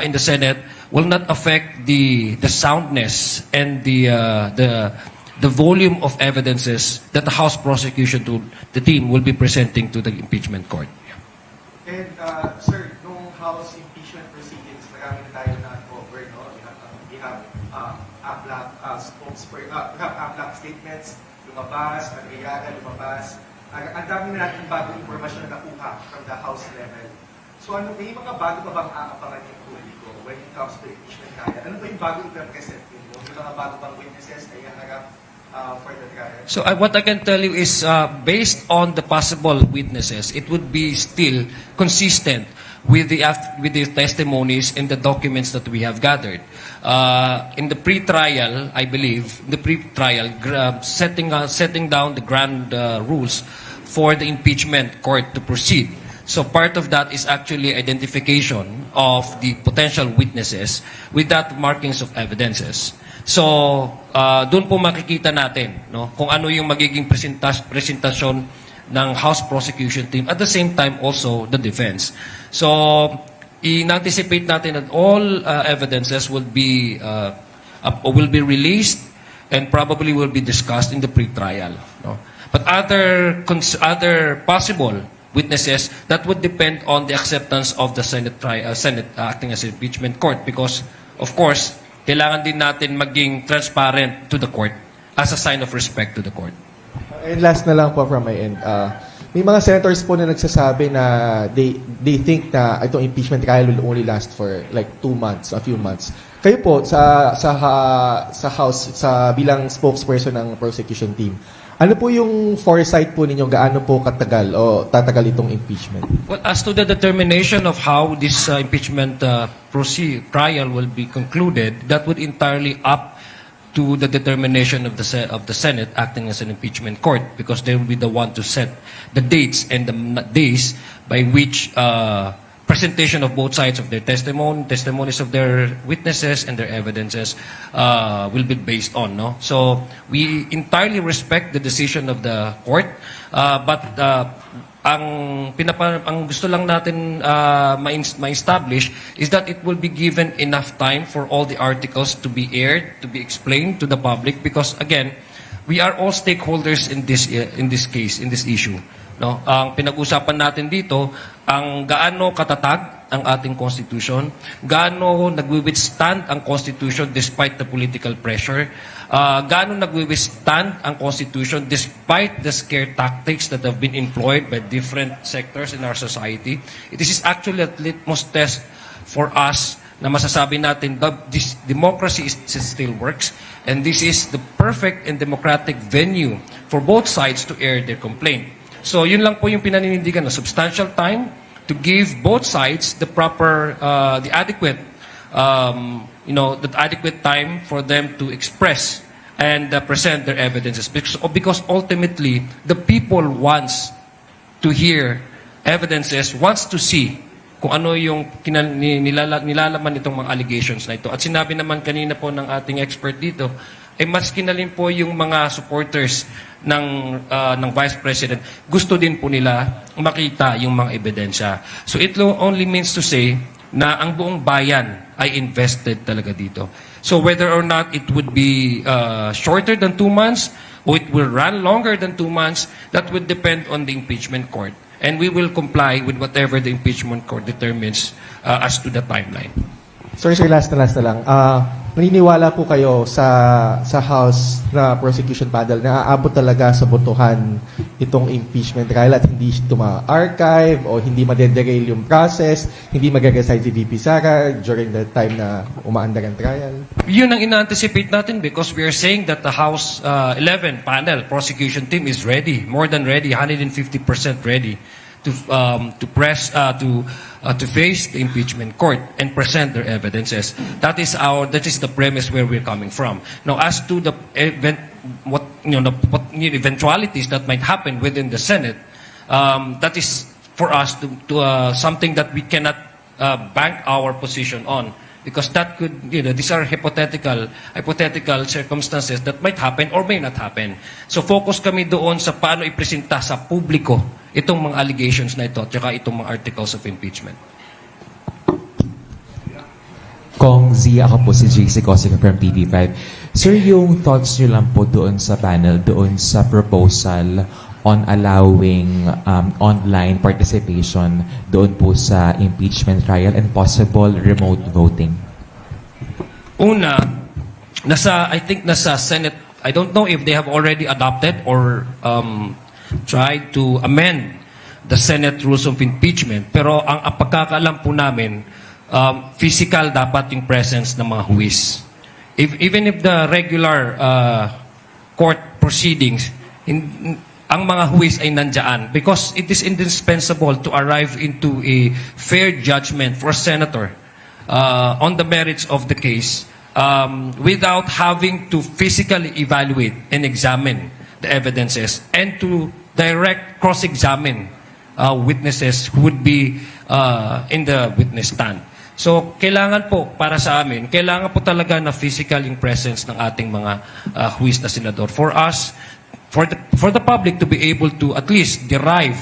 in the Senate will not affect the soundness and the volume of evidences that the House prosecution the team will be presenting to the impeachment court. And, sir, nung House impeachment proceedings, marami na tayo na-cover, no? We have APLAC statements, lumabas, Adriana, lumabas. Ang dami na natin bagong informasyon na nakuha from the House level. So, may mga bago pa bang aapangan yung publiko when it comes to impeachment trial? Ano ba yung bago i-present mo? Yung mga bago bang witnesses na iharap for the trial? So what I can tell you is based on the possible witnesses, it would be still consistent with the testimonies and the documents that we have gathered. In the pre-trial, I believe, setting down the grand rules for the impeachment court to proceed. So part of that is actually identification of the potential witnesses with that markings of evidences. So doon po makikita natin, no, kung ano yung magiging presentasyon ng House prosecution team, at the same time also the defense. So in-anticipate natin that all evidences will be released and probably will be discussed in the pre-trial. No? But other possible witnesses, that would depend on the acceptance of the Senate acting as impeachment court, because of course kailangan din natin maging transparent to the court as a sign of respect to the court. And last na lang po from my end. May mga senators po na nagsasabi na they think na itong impeachment trial will only last for like 2 months, a few months. Kayo po sa House bilang spokesperson ng prosecution team, ano po yung foresight po ninyo gaano po katagal o tatagal itong impeachment? Well, as to the determination of how this impeachment trial will be concluded, that would entirely up to the determination of the Senate acting as an impeachment court, because they will be the one to set the dates and the days by which presentation of both sides of their testimonies of their witnesses and their evidences will be based on. No? So we entirely respect the decision of the court, but ang gusto lang natin ma-establish is that it will be given enough time for all the articles to be aired, to be explained to the public, because again, we are all stakeholders in this case, in this issue. No, ang pinag-usapan natin dito, ang gaano katatag ang ating constitution, gaano nagwi-withstand ang constitution despite the political pressure, gaano nagwi-withstand ang constitution despite the scare tactics that have been employed by different sectors in our society. This is actually a litmus test for us na masasabi natin that this democracy still works, and this is the perfect and democratic venue for both sides to air their complaint. So yun lang po yung pinaninindigan na substantial time to give both sides the proper, the adequate time for them to express and present their evidences. Because ultimately, the people wants to hear evidences, wants to see kung ano yung nilalaman nitong mga allegations na ito. At sinabi naman kanina po ng ating expert dito, mas kinalin po yung mga supporters ng Vice President, gusto din po nila makita yung mga ebidensya. So it only means to say na ang buong bayan ay invested talaga dito. So whether or not it would be shorter than 2 months or it will run longer than 2 months, that would depend on the impeachment court. And we will comply with whatever the impeachment court determines as to the timeline. Sorry, sir, last na lang. Naniniwala po kayo sa House na prosecution panel na aabot talaga sa botohan itong impeachment trial at hindi ito ma-archive o hindi madederail yung process, hindi mag-resign si VP Sara during the time na umaandar ang trial? Yun ang ina-anticipate natin because we are saying that the House 11 panel prosecution team is ready, more than ready, 150% ready to face the impeachment court and present their evidences. That is the premise where we're coming from. Now, as to the eventualities that might happen within the Senate, that is for us to something that we cannot bank our position on. Because that could, these are hypothetical circumstances that might happen or may not happen. So focus kami doon sa paano ipresenta sa publiko itong mga allegations na ito at saka itong mga articles of impeachment. Kong Z, ako po si JC Cosico from TV5. Sir, yung thoughts nyo lang po doon sa panel, doon sa proposal on allowing online participation doon po sa impeachment trial and possible remote voting? Una, I think nasa Senate, I don't know if they have already adopted or tried to amend the Senate rules of impeachment. Pero ang pagkakaalam po namin, physical dapat yung presence ng mga huwis. Even if the regular court proceedings, ang mga huwis ay nandyan because it is indispensable to arrive into a fair judgment for a senator on the merits of the case without having to physically evaluate and examine the evidences and to direct cross-examine witnesses who would be in the witness stand. So, kailangan po, para sa amin, kailangan po talaga na physical yung presence ng ating mga huwis na senador. For us, for the public to be able to at least derive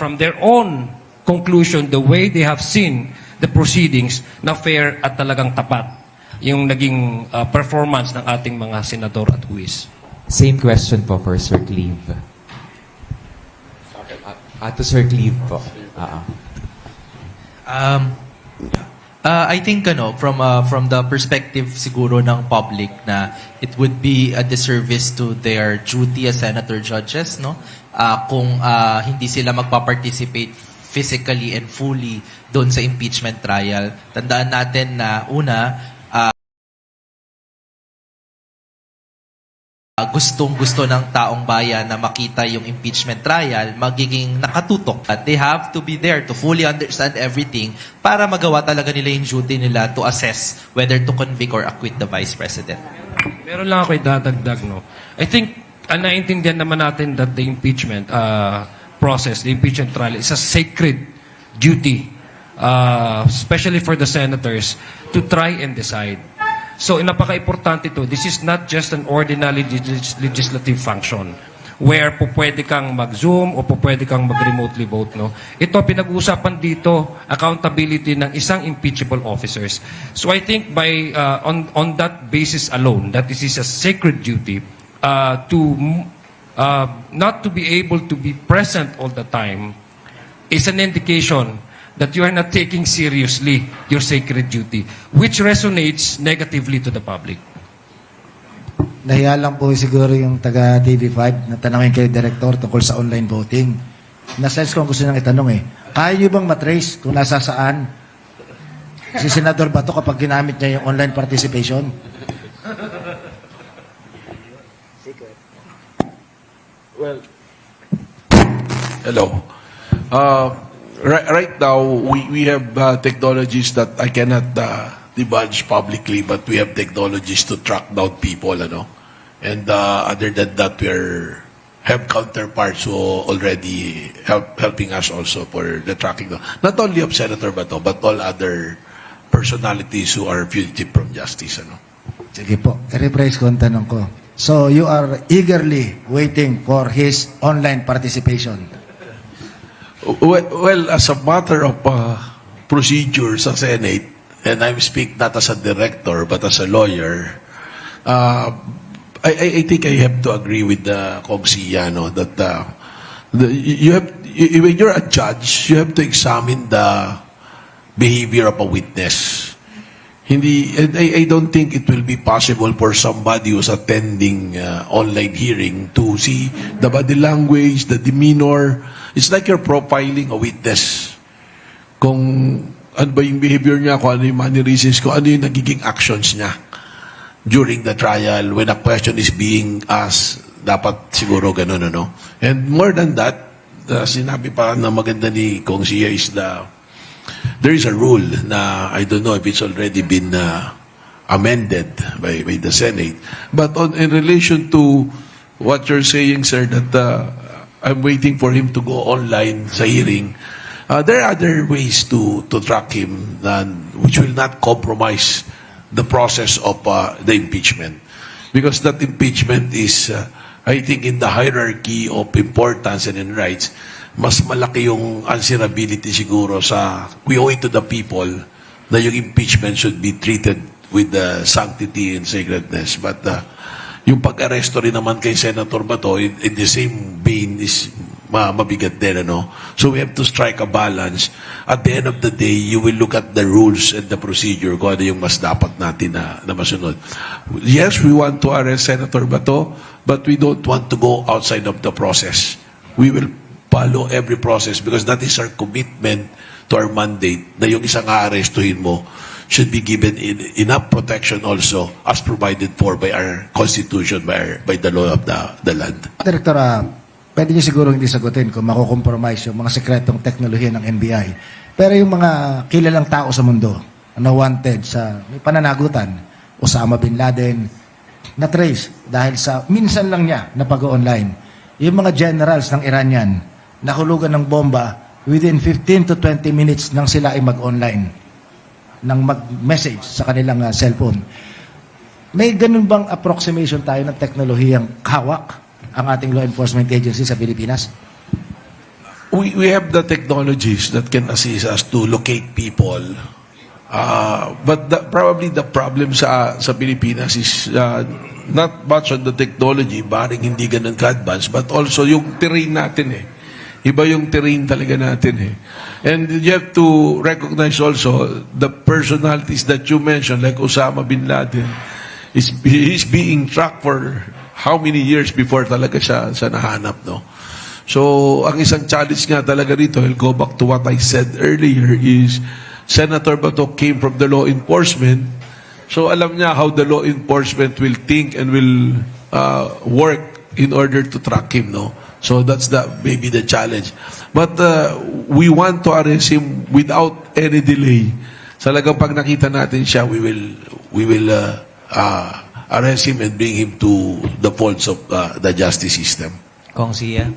from their own conclusion the way they have seen the proceedings na fair at talagang tapat yung naging performance ng ating mga senador at huwis. Same question po for Sir Cleve. To Sir Cleve po. I think from the perspective siguro ng public na it would be a disservice to their duty as senator judges kung hindi sila magpa-participate physically and fully doon sa impeachment trial. Tandaan natin na una gustong-gusto ng taong bayan na makita yung impeachment trial, magiging nakatutok. They have to be there to fully understand everything para magawa talaga nila yung duty nila to assess whether to convict or acquit the Vice President. Meron lang ako idadagdag, I think, naiintindihan naman natin that the impeachment process, the impeachment trial is a sacred duty, especially for the senators, to try and decide. So, napaka-importante ito. This is not just an ordinary legislative function where pwede kang mag-Zoom o pwede kang mag-remotely vote. Ito, pinag-uusapan dito, accountability ng isang impeachable officers. So, I think on that basis alone, that this is a sacred duty not to be able to be present all the time is an indication that you are not taking seriously your sacred duty, which resonates negatively to the public. Nahiya lang po siguro yung taga TV5 na tanongin kayo, Director, tungkol sa online voting. Na-sense ko ang gusto niyang itanong Kaya niyo bang matrace kung nasa saan si Senador Bato kapag ginamit niya yung online participation? Well, hello. Right now, we have technologies that I cannot divulge publicly, but we have technologies to track down people, And other than that, have counterparts who already helping us also for the tracking. Not only of Senator Bato, but all other personalities who are fugitive from justice. Ano? Sige po, i-rephrase ko ang tanong ko. So, you are eagerly waiting for his online participation? Well, as a matter of procedure sa Senate, and I speak not as a director, but as a lawyer, I think I have to agree with Kong Sia, no, that when you're a judge, you have to examine the behavior of a witness. And I don't think it will be possible for somebody who's attending online hearing to see the body language, the demeanor. It's like you're profiling a witness. Kung ano ba yung behavior niya, kung ano yung mannerisms, kung ano yung nagiging actions niya during the trial, when a question is being asked, dapat siguro ganun, ano? And more than that, sinabi pa na maganda ni Kong Sia is there is a rule na I don't know if it's already been amended by the Senate. But in relation to what you're saying, sir, that I'm waiting for him to go online sa hearing, there are other ways to track him which will not compromise the process of the impeachment. Because that impeachment is, I think, in the hierarchy of importance and in rights, mas malaki yung answerability siguro sa, we owe it to the people na yung impeachment should be treated with the sanctity and sacredness. But yung pag-aresto rin naman kay Senator Bato in the same vein is mabigat din, ano? So we have to strike a balance. At the end of the day, you will look at the rules and the procedure kung ano yung mas dapat natin na masunod. Yes, we want to arrest Senator Bato, but we don't want to go outside of the process. We will follow every process because that is our commitment to our mandate na yung isang aarestuhin mo should be given enough protection also as provided for by our Constitution, by the law of the land. Director, pwede niyo siguro hindi sagutin kung makukompromise yung mga sekretong teknolohiya ng NBI. Pero yung mga kilalang tao sa mundo na wanted sa may pananagutan, Osama Bin Laden, na-trace dahil sa minsan lang niya na pag-online. Yung mga generals ng Iranian, nahulugan ng bomba within 15 to 20 minutes nang sila ay mag-online, nang mag-message sa kanilang cellphone. May ganun bang approximation tayo ng teknolohiyang hawak ang ating law enforcement agency sa Pilipinas? We have the technologies that can assist us to locate people. But probably the problem sa Pilipinas is not much on the technology, baring hindi ganun ka-advanced, but also yung terrain natin eh. Iba yung terrain talaga natin eh. And you have to recognize also the personalities that you mentioned, like Osama Bin Laden, he's being tracked for how many years before talaga siya nahanap, no? So, ang isang challenge nga talaga rito, I'll go back to what I said earlier, is Senator Bato came from the law enforcement, so alam niya how the law enforcement will think and will work in order to track him, no? So that's maybe the challenge. But we want to arrest him without any delay. Talagang pag nakita natin siya, we will arrest him and bring him to the folds of the justice system. Kong Sia,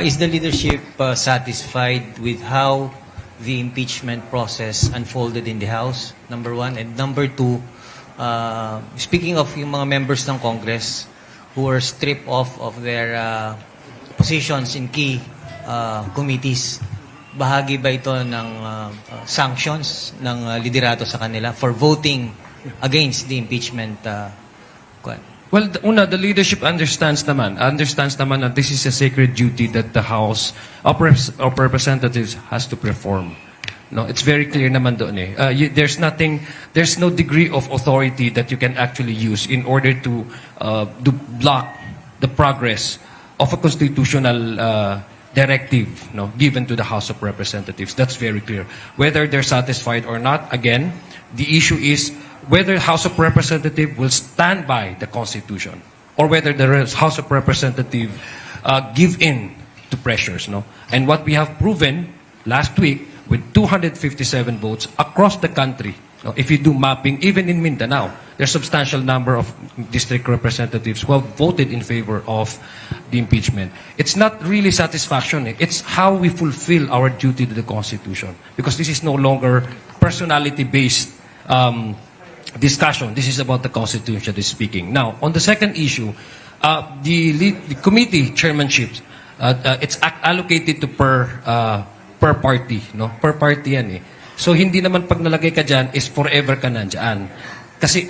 is the leadership satisfied with how the impeachment process unfolded in the House? Number one. And number two, speaking of yung mga members ng Congress who were stripped off of their positions in key committees, bahagi ba ito ng sanctions ng liderato sa kanila for voting against the impeachment? Well, the leadership understands naman that this is a sacred duty that the House of Representatives has to perform. No, it's very clear naman doon eh. There's no degree of authority that you can actually use in order to block the progress of a constitutional directive, no, given to the House of Representatives. That's very clear. Whether they're satisfied or not, again, the issue is whether the House of Representatives will stand by the Constitution or whether the House of Representatives give in to pressures. No? And what we have proven last week with 257 votes across the country No, if you do mapping, even in Mindanao, there's a substantial number of district representatives who have voted in favor of the impeachment. It's not really satisfaction. It's how we fulfill our duty to the Constitution. Because this is no longer personality-based discussion. This is about the Constitution that is speaking. Now, on the second issue, the committee chairmanships, it's allocated to per party, no? Per party yan eh. So hindi naman pag nalagay ka dyan is forever ka nandyan. Kasi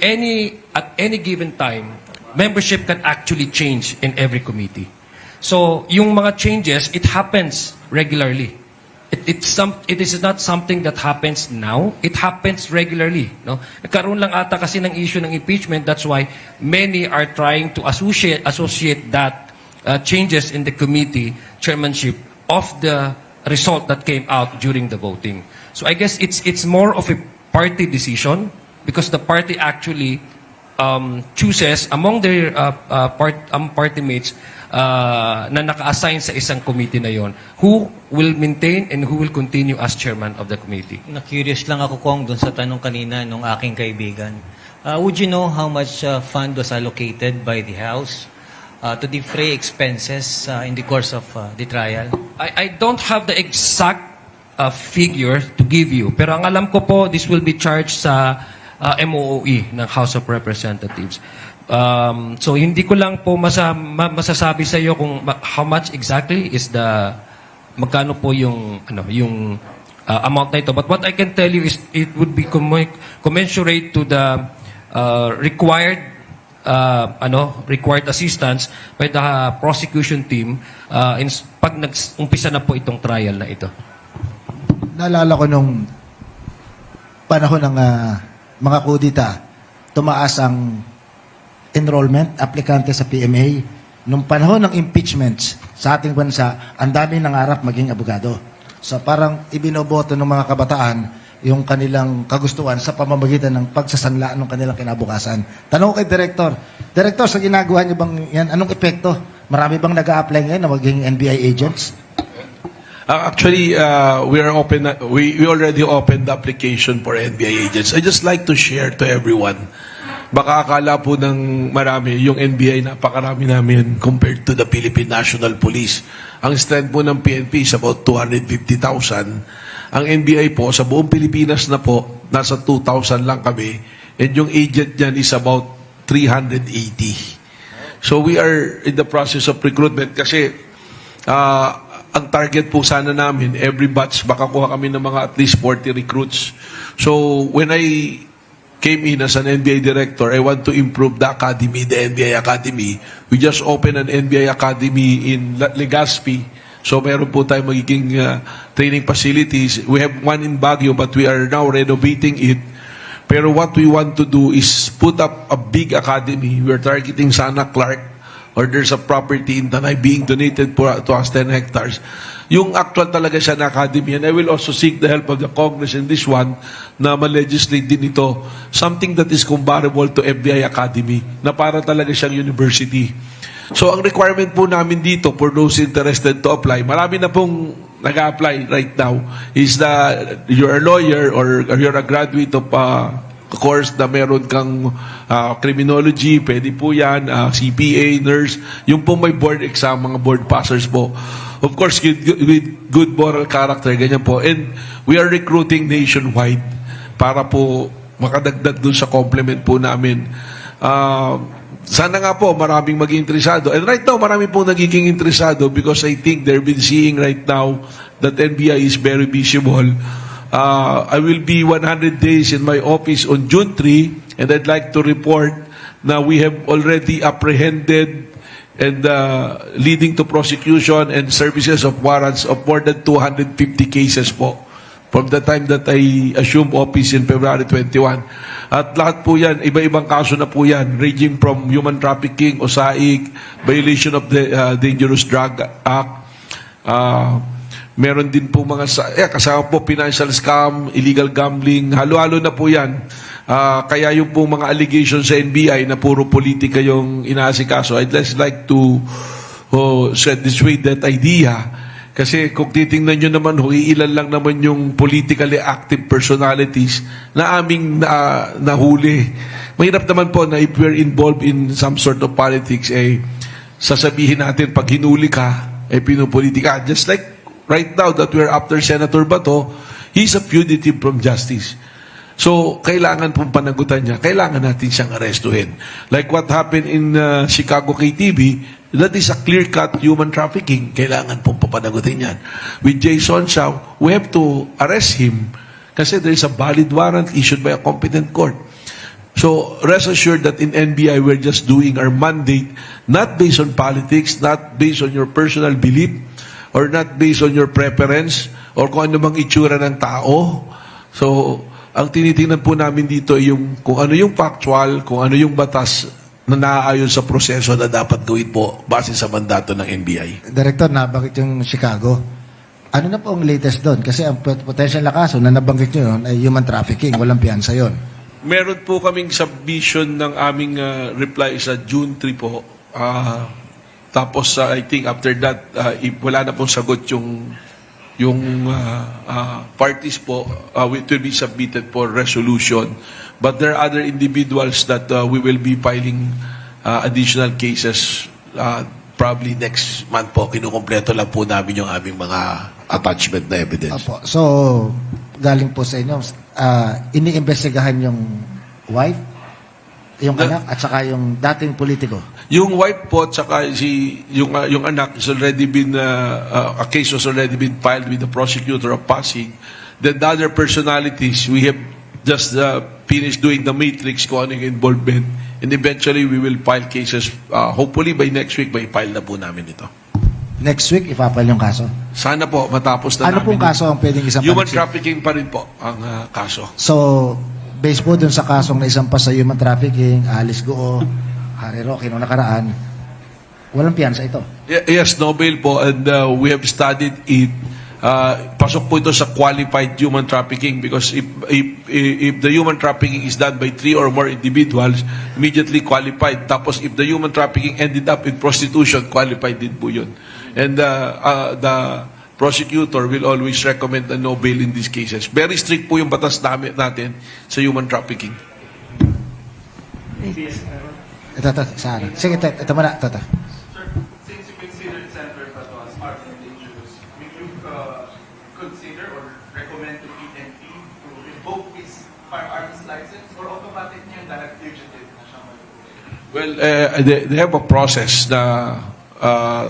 at any given time, membership can actually change in every committee. So yung mga changes, it happens regularly. It is not something that happens now. It happens regularly. No? Nagkaroon lang ata kasi ng issue ng impeachment. That's why many are trying to associate that changes in the committee chairmanship of the result that came out during the voting. So I guess it's more of a party decision because the party actually chooses among their party mates na naka-assign sa isang committee na yon who will maintain and who will continue as chairman of the committee. Na-curious lang ako, Kong, dun sa tanong kanina nung aking kaibigan. Would you know how much fund was allocated by the House to defray expenses in the course of the trial? I don't have the exact figure to give you. Pero ang alam ko po, this will be charged sa MOOE ng House of Representatives. So hindi ko lang po masasabi sa iyo kung how much exactly is magkano po yung amount na ito. But what I can tell you is it would be commensurate to the required assistance by the prosecution team pag nag-umpisa na po itong trial na ito. Naalala ko nung panahon ng mga kudita, tumaas ang enrollment, aplikante sa PMA. Nung panahon ng impeachments sa ating bansa, ang dami nangarap maging abogado. So parang ibinoboto ng mga kabataan yung kanilang kagustuhan sa pamamagitan ng pagsasanla ng kanilang kinabukasan. Tanong ko kay Director, sa ginagawa niyo bang yan, anong epekto? Marami bang nag-a-apply ngayon na maging NBI agents? Actually, we already opened the application for NBI agents. I just like to share to everyone. Baka akala po ng marami, yung NBI napakarami namin compared to the Philippine National Police. Ang strength po ng PNP is about 250,000. Ang NBI po, sa buong Pilipinas na po, nasa 2,000 lang kami. And yung agent niyan is about 380. So we are in the process of recruitment kasi ang target po sana namin, every batch, baka kuha kami ng mga at least 40 recruits. So, when I came in as an NBI director, I want to improve the academy, the NBI Academy. We just opened an NBI Academy in Legazpi. So, meron po tayong magiging training facilities. We have one in Baguio, but we are now renovating it. Pero what we want to do is put up a big academy. We are targeting sana Clark, or there's a property in Tanay being donated to us 10 hectares. Yung actual talaga siya na academy, and I will also seek the help of the Congress in this one na ma-legislate din ito, something that is comparable to FBI Academy, na para talaga siyang university. So, ang requirement po namin dito for those interested to apply, marami na pong nag-apply right now, is that you're a lawyer or you're a graduate of course na meron kang criminology, pwede po yan, CPA, nurse, yung po may board exam, mga board passers po. Of course, with good moral character, ganyan po. And we are recruiting nationwide para po makadagdag dun sa complement po namin. Sana nga po maraming maging interesado. And right now, marami po nagiging interesado because I think they've been seeing right now that NBI is very visible. I will be 100 days in my office on June 3, and I'd like to report na we have already apprehended and leading to prosecution and services of warrants of more than 250 cases po from the time that I assumed office in February 21. At lahat po yan, iba-ibang kaso na po yan, ranging from human trafficking, OSAIC, violation of the Dangerous Drug Act, meron din po mga kasama po financial scam, illegal gambling, halo-halo na po yan. Kaya yung po mga allegations sa NBI na puro politika yung inaasikaso, I'd just like to set this way that idea. Kasi kung titingnan nyo naman, ilan lang naman yung politically active personalities na aming nahuli. Mahirap naman po na if we're involved in some sort of politics, sasabihin natin pag hinuli ka, pinupolitika. Just like right now that we're after Senator Bato, he's a fugitive from justice. So, kailangan pong panagutan niya. Kailangan natin siyang arestuhin. Like what happened in Chicago KTV, that is a clear-cut human trafficking. Kailangan pong papanagutin yan. With Jason Shaw, we have to arrest him kasi there is a valid warrant issued by a competent court. So, rest assured that in NBI, we're just doing our mandate, not based on politics, not based on your personal belief, or not based on your preference, or kung ano bang itsura ng tao. So, ang tinitingnan po namin dito ay kung ano yung factual, kung ano yung batas na naaayon sa proseso na dapat gawin po base sa mandato ng NBI. Director, nabanggit yung Chicago. Ano na po ang latest doon? Kasi ang potential na kaso na nabanggit nyo yun ay human trafficking. Walang piyansa yun. Meron po kaming submission ng aming reply sa June 3 po. Tapos I think after that, wala na pong sagot yung parties po, it will be submitted for resolution. But there are other individuals that we will be filing additional cases probably next month po. Kinukompleto lang po namin yung aming mga attachment na evidence. Opo. So, galing po sa inyo, iniimbestigahan yung wife, yung anak, at saka yung dating politiko. Yung wife po, tsaka yung anak has already been, a case was already been filed with the prosecutor of Pasig. Then the other personalities, we have just finished doing the matrix kung ano yung involvement. And eventually, we will file cases. Hopefully, by next week, may file na po namin ito. Next week, ipapal yung kaso. Sana po, matapos na Ano namin. pong kaso ang pwedeng isang Human pansin? trafficking pa rin po ang kaso. So, based po dun sa kasong na isang pa sa human trafficking, Alice Goo, Harry Roque, noong nakaraan, walang piyansa ito. Yes, no bail po, and we have studied it. Pasok po ito sa qualified human trafficking because if the human trafficking is done by 3 or more individuals, immediately qualified. Tapos if the human trafficking ended up in prostitution, qualified din po yun. And the prosecutor will always recommend a no bail in these cases. Very strict po yung batas natin sa human trafficking. Ito, saan? Sige, ito muna, ito. Sir, since you considered Senator Bato as armed and dangerous, will you consider or recommend to PNP to revoke his firearms license or automatic niya dahil fugitive na siya malulit? Well, they have a process na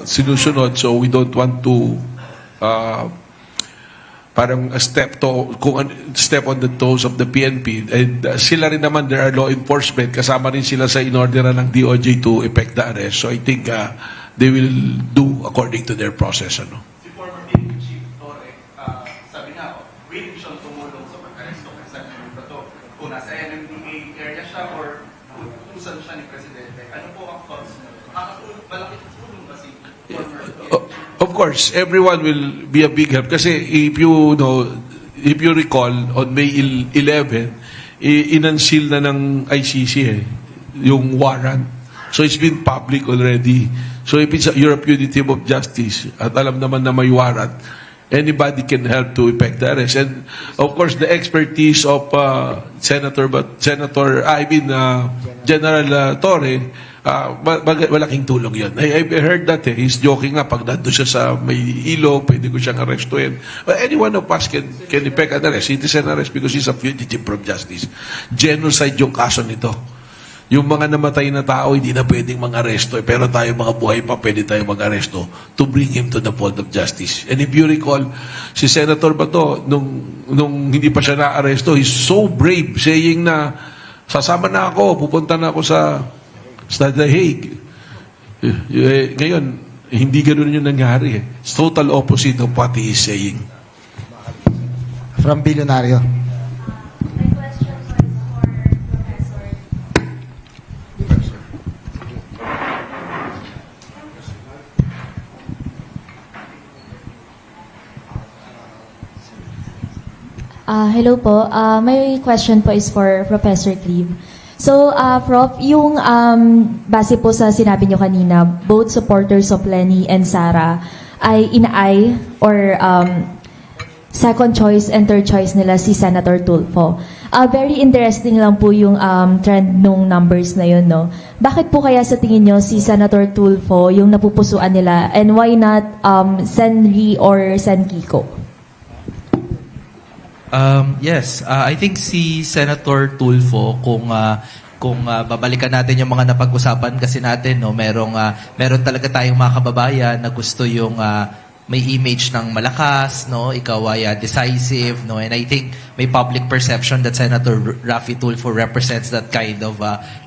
sinusunod, so we don't want to parang step on the toes of the PNP. And sila rin naman, there are law enforcement, kasama rin sila sa inorderan ng DOJ to effect the arrest. So I think they will do according to their process. Ano? Si former PNP Chief Torre, sabi niya, willing siyang tumulong sa pag-aresto kay Senator Bato. Kung nasa MMDA area siya or utusan siya ni Presidente, ano po ang thoughts niyo? Malaking tulong ba si former PNP? Of course, everyone will be a big help. Kasi if you recall, on May 11, inunseal na ng ICC yung warrant. So it's been public already. So if you're a fugitive of justice at alam naman na may warrant, anybody can help to effect the arrest. And of course, the expertise of General Torre, malaking tulong yun. I heard that he's joking nga, pag nandun siya sa may ilog, pwede ko siyang arrestuin. But any one of us can effect an arrest. It is an arrest because he's a fugitive from justice. Genocide yung kaso nito. Yung mga namatay na tao, hindi na pwedeng mang-aresto. Pero tayo mga buhay pa, pwede tayo mag-aresto to bring him to the fold of justice. And if you recall, si Senator Bato, nung hindi pa siya na-aresto, he's so brave, saying na, sasama na ako, pupunta na ako sa The Hague. Ngayon, hindi ganoon yung nangyari. It's total opposite of what he is saying. From Billionario. My question was for Professor. Hello po. My question po is for Professor Cleve. So, Prof, yung base po sa sinabi nyo kanina, both supporters of Lenny and Sara ay ina-eye or second choice and third choice nila si Senator Tulfo. Very interesting lang po yung trend nung numbers na yun, no? Bakit po kaya sa tingin nyo si Senator Tulfo yung napupusuan nila, and why not Sen. Ree or Sen. Kiko? Yes, I think si Senator Tulfo, kung babalikan natin yung mga napag-usapan kasi natin, no, meron talaga tayong mga kababayan na gusto yung may image ng malakas, no, ikaw ay decisive, no, and I think may public perception that Senator Raffy Tulfo represents that kind of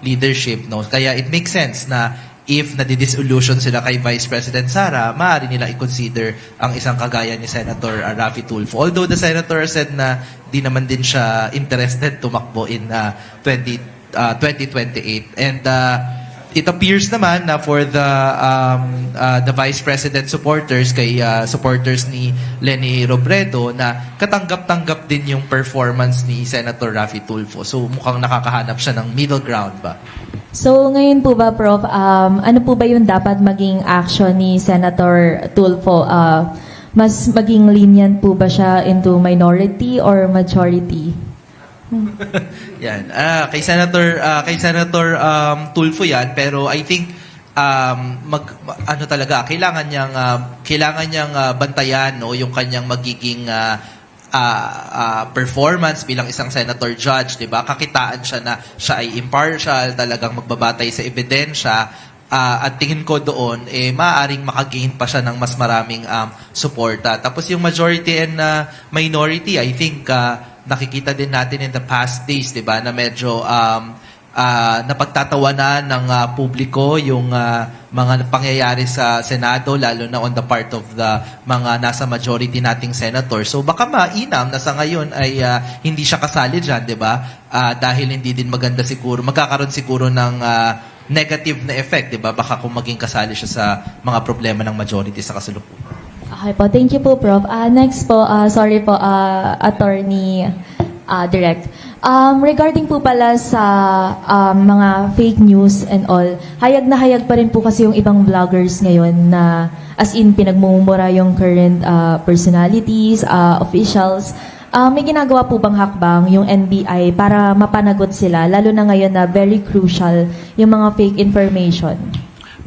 leadership, no. Kaya it makes sense na if nadidisillusion sila kay Vice President Sara, maaari nila i-consider ang isang kagaya ni Senator Raffy Tulfo. Although the Senator said na di naman din siya interested tumakbo in 2028. And it appears naman na for the Vice President supporters, kay supporters ni Leni Robredo, na katanggap-tanggap din yung performance ni Senator Raffy Tulfo. So mukhang nakakahanap siya ng middle ground ba? So ngayon po ba, Prof, ano po ba yung dapat maging action ni Senator Tulfo? Mas maging lenient po ba siya into minority or majority? Yan. Kay Senator Tulfo yan, pero I think ano talaga, kailangan niyang bantayan, no, yung kanyang magiging performance bilang isang senator judge, 'di ba? Kakitaan siya na siya ay impartial, talagang magbabatay sa ebidensya. At tingin ko doon, maaaring makagain pa siya ng mas maraming suporta. Tapos yung majority and minority, I think nakikita din natin in the past days, 'di ba, na medyo napagtatawanan ng publiko yung mga pangyayari sa Senado, lalo na on the part of the mga nasa majority nating senator. So baka mainam na sa ngayon ay hindi siya kasali dyan, 'di ba? Dahil hindi din maganda siguro, magkakaroon siguro ng negative na effect, 'di ba? Baka kung maging kasali siya sa mga problema ng majority sa kasalukuyan. Okay po, thank you po, Prof. Next po, sorry po, Attorney Direct. Regarding po pala sa mga fake news and all, hayag na hayag pa rin po kasi yung ibang vloggers ngayon na as in pinagmumura yung current personalities, officials. May ginagawa po bang hakbang yung NBI para mapanagot sila, lalo na ngayon na very crucial yung mga fake information?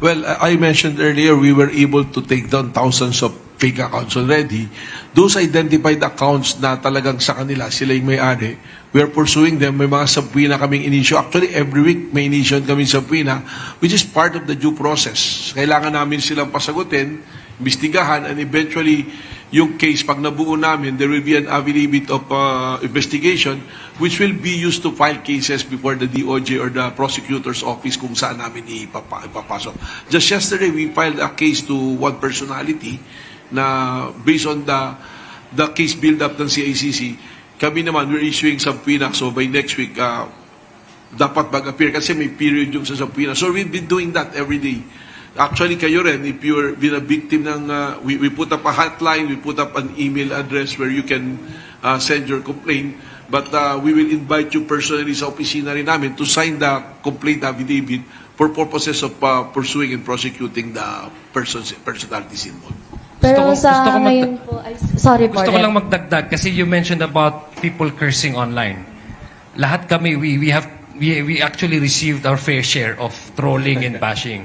Well, I mentioned earlier, we were able to take down thousands of fake accounts already. Those identified accounts na talagang sa kanila, sila yung may-ari, we are pursuing them. May mga subpoena kaming inisyo. Actually, every week may inisyo kaming subpoena, which is part of the due process. Kailangan namin silang pasagutin, imbestigahan, and eventually, yung case, pag nabuo namin, there will be an affidavit of investigation which will be used to file cases before the DOJ or the prosecutor's office kung saan namin ipapasok. Just yesterday, we filed a case to one personality na based on the case build-up ng CICC, kami naman, we're issuing subpoena. So by next week, dapat mag-appear kasi may period yung sa subpoena. So we've been doing that every day. Actually, kayo rin, if you're been a victim ng, we put up a hotline, we put up an email address where you can send your complaint. But we will invite you personally sa opisina rin namin to sign the complaint affidavit for purposes of pursuing and prosecuting the personalities involved. Pero Gusto sa ko ngayon po, sorry po. Gusto ko lang magdagdag kasi you mentioned about people cursing online. Lahat kami, we actually received our fair share of trolling and bashing.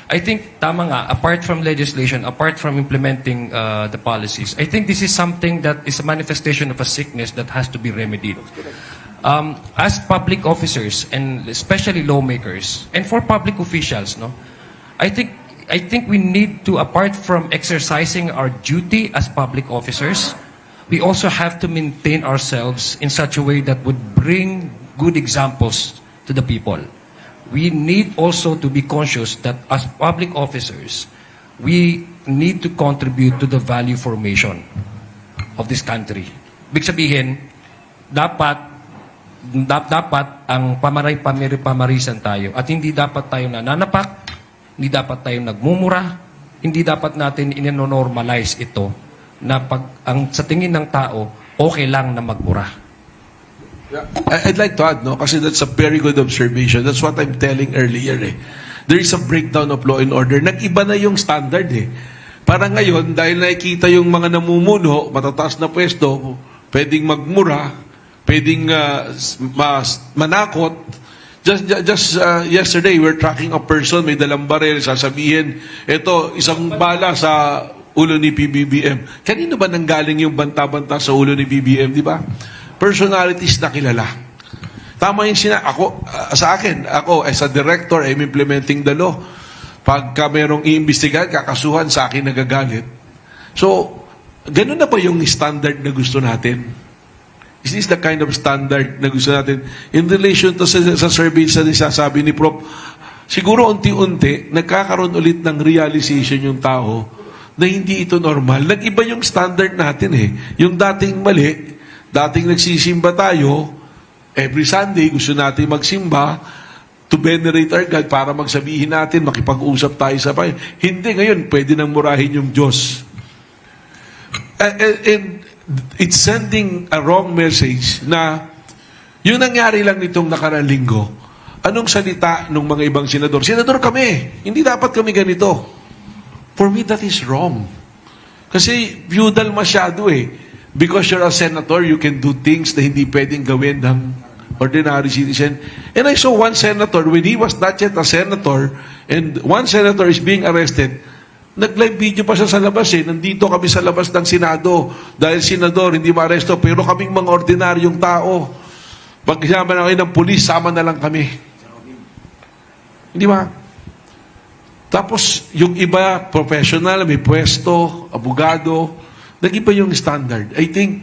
I think, tama nga, apart from legislation, apart from implementing the policies, I think this is something that is a manifestation of a sickness that has to be remedied. As public officers, and especially lawmakers, and for public officials, no, I think we need to, apart from exercising our duty as public officers, we also have to maintain ourselves in such a way that would bring good examples to the people. We need also to be conscious that as public officers, we need to contribute to the value formation of this country. Ibig sabihin, dapat ang pamarisan tayo at hindi dapat tayo nananapak, hindi dapat tayo nagmumura, hindi dapat natin inonormalize ito na pag ang sa tingin ng tao, okay lang na magmura. I'd like to add, no, kasi that's a very good observation. That's what I'm telling earlier. There is a breakdown of law and order. Nag-iba na yung standard. Para ngayon, dahil nakikita yung mga namumuno, matataas na pwesto, pwedeng magmura, pwedeng manakot. Just yesterday, we're tracking a person, may dalang baril, sasabihin, ito, isang bala sa ulo ni PBBM. Kanino ba nanggaling yung banta-banta sa ulo ni PBBM, di ba? Personalities na kilala. Tama yung sa akin, ako as a director, I'm implementing the law. Pagka merong iimbestigahan, kakasuhan, sa akin nagagalit. So, ganun na ba yung standard na gusto natin? Is this the kind of standard na gusto natin? In relation to sa survey sa sasabi ni Prof, siguro unti-unti, nagkakaroon ulit ng realization yung tao na hindi ito normal. Nag-iba yung standard natin eh. Yung dating mali, dating nagsisimba tayo, every Sunday gusto natin magsimba, to venerate our God para magsabihin natin, makipag-usap tayo sa Panginoon. Hindi, ngayon, pwede nang murahin yung Diyos. And it's sending a wrong message na yung nangyari lang nitong nakaraang linggo, anong salita ng mga ibang senador? Senador kami, hindi dapat kami ganito. For me, that is wrong. Kasi feudal masyado eh. Because you're a senator, you can do things na hindi pwedeng gawin ng ordinary citizen. And I saw one senator, when he was not yet a senator, and one senator is being arrested, nag-live video pa siya sa labas eh. Nandito kami sa labas ng Senado. Dahil senador, hindi ma-aresto, pero kaming mga ordinaryong tao. Pag kasama na kayo ng pulis, sama na lang kami. Hindi ba? Tapos, yung iba, professional, may pwesto, abogado, nag-iba yung standard. I think,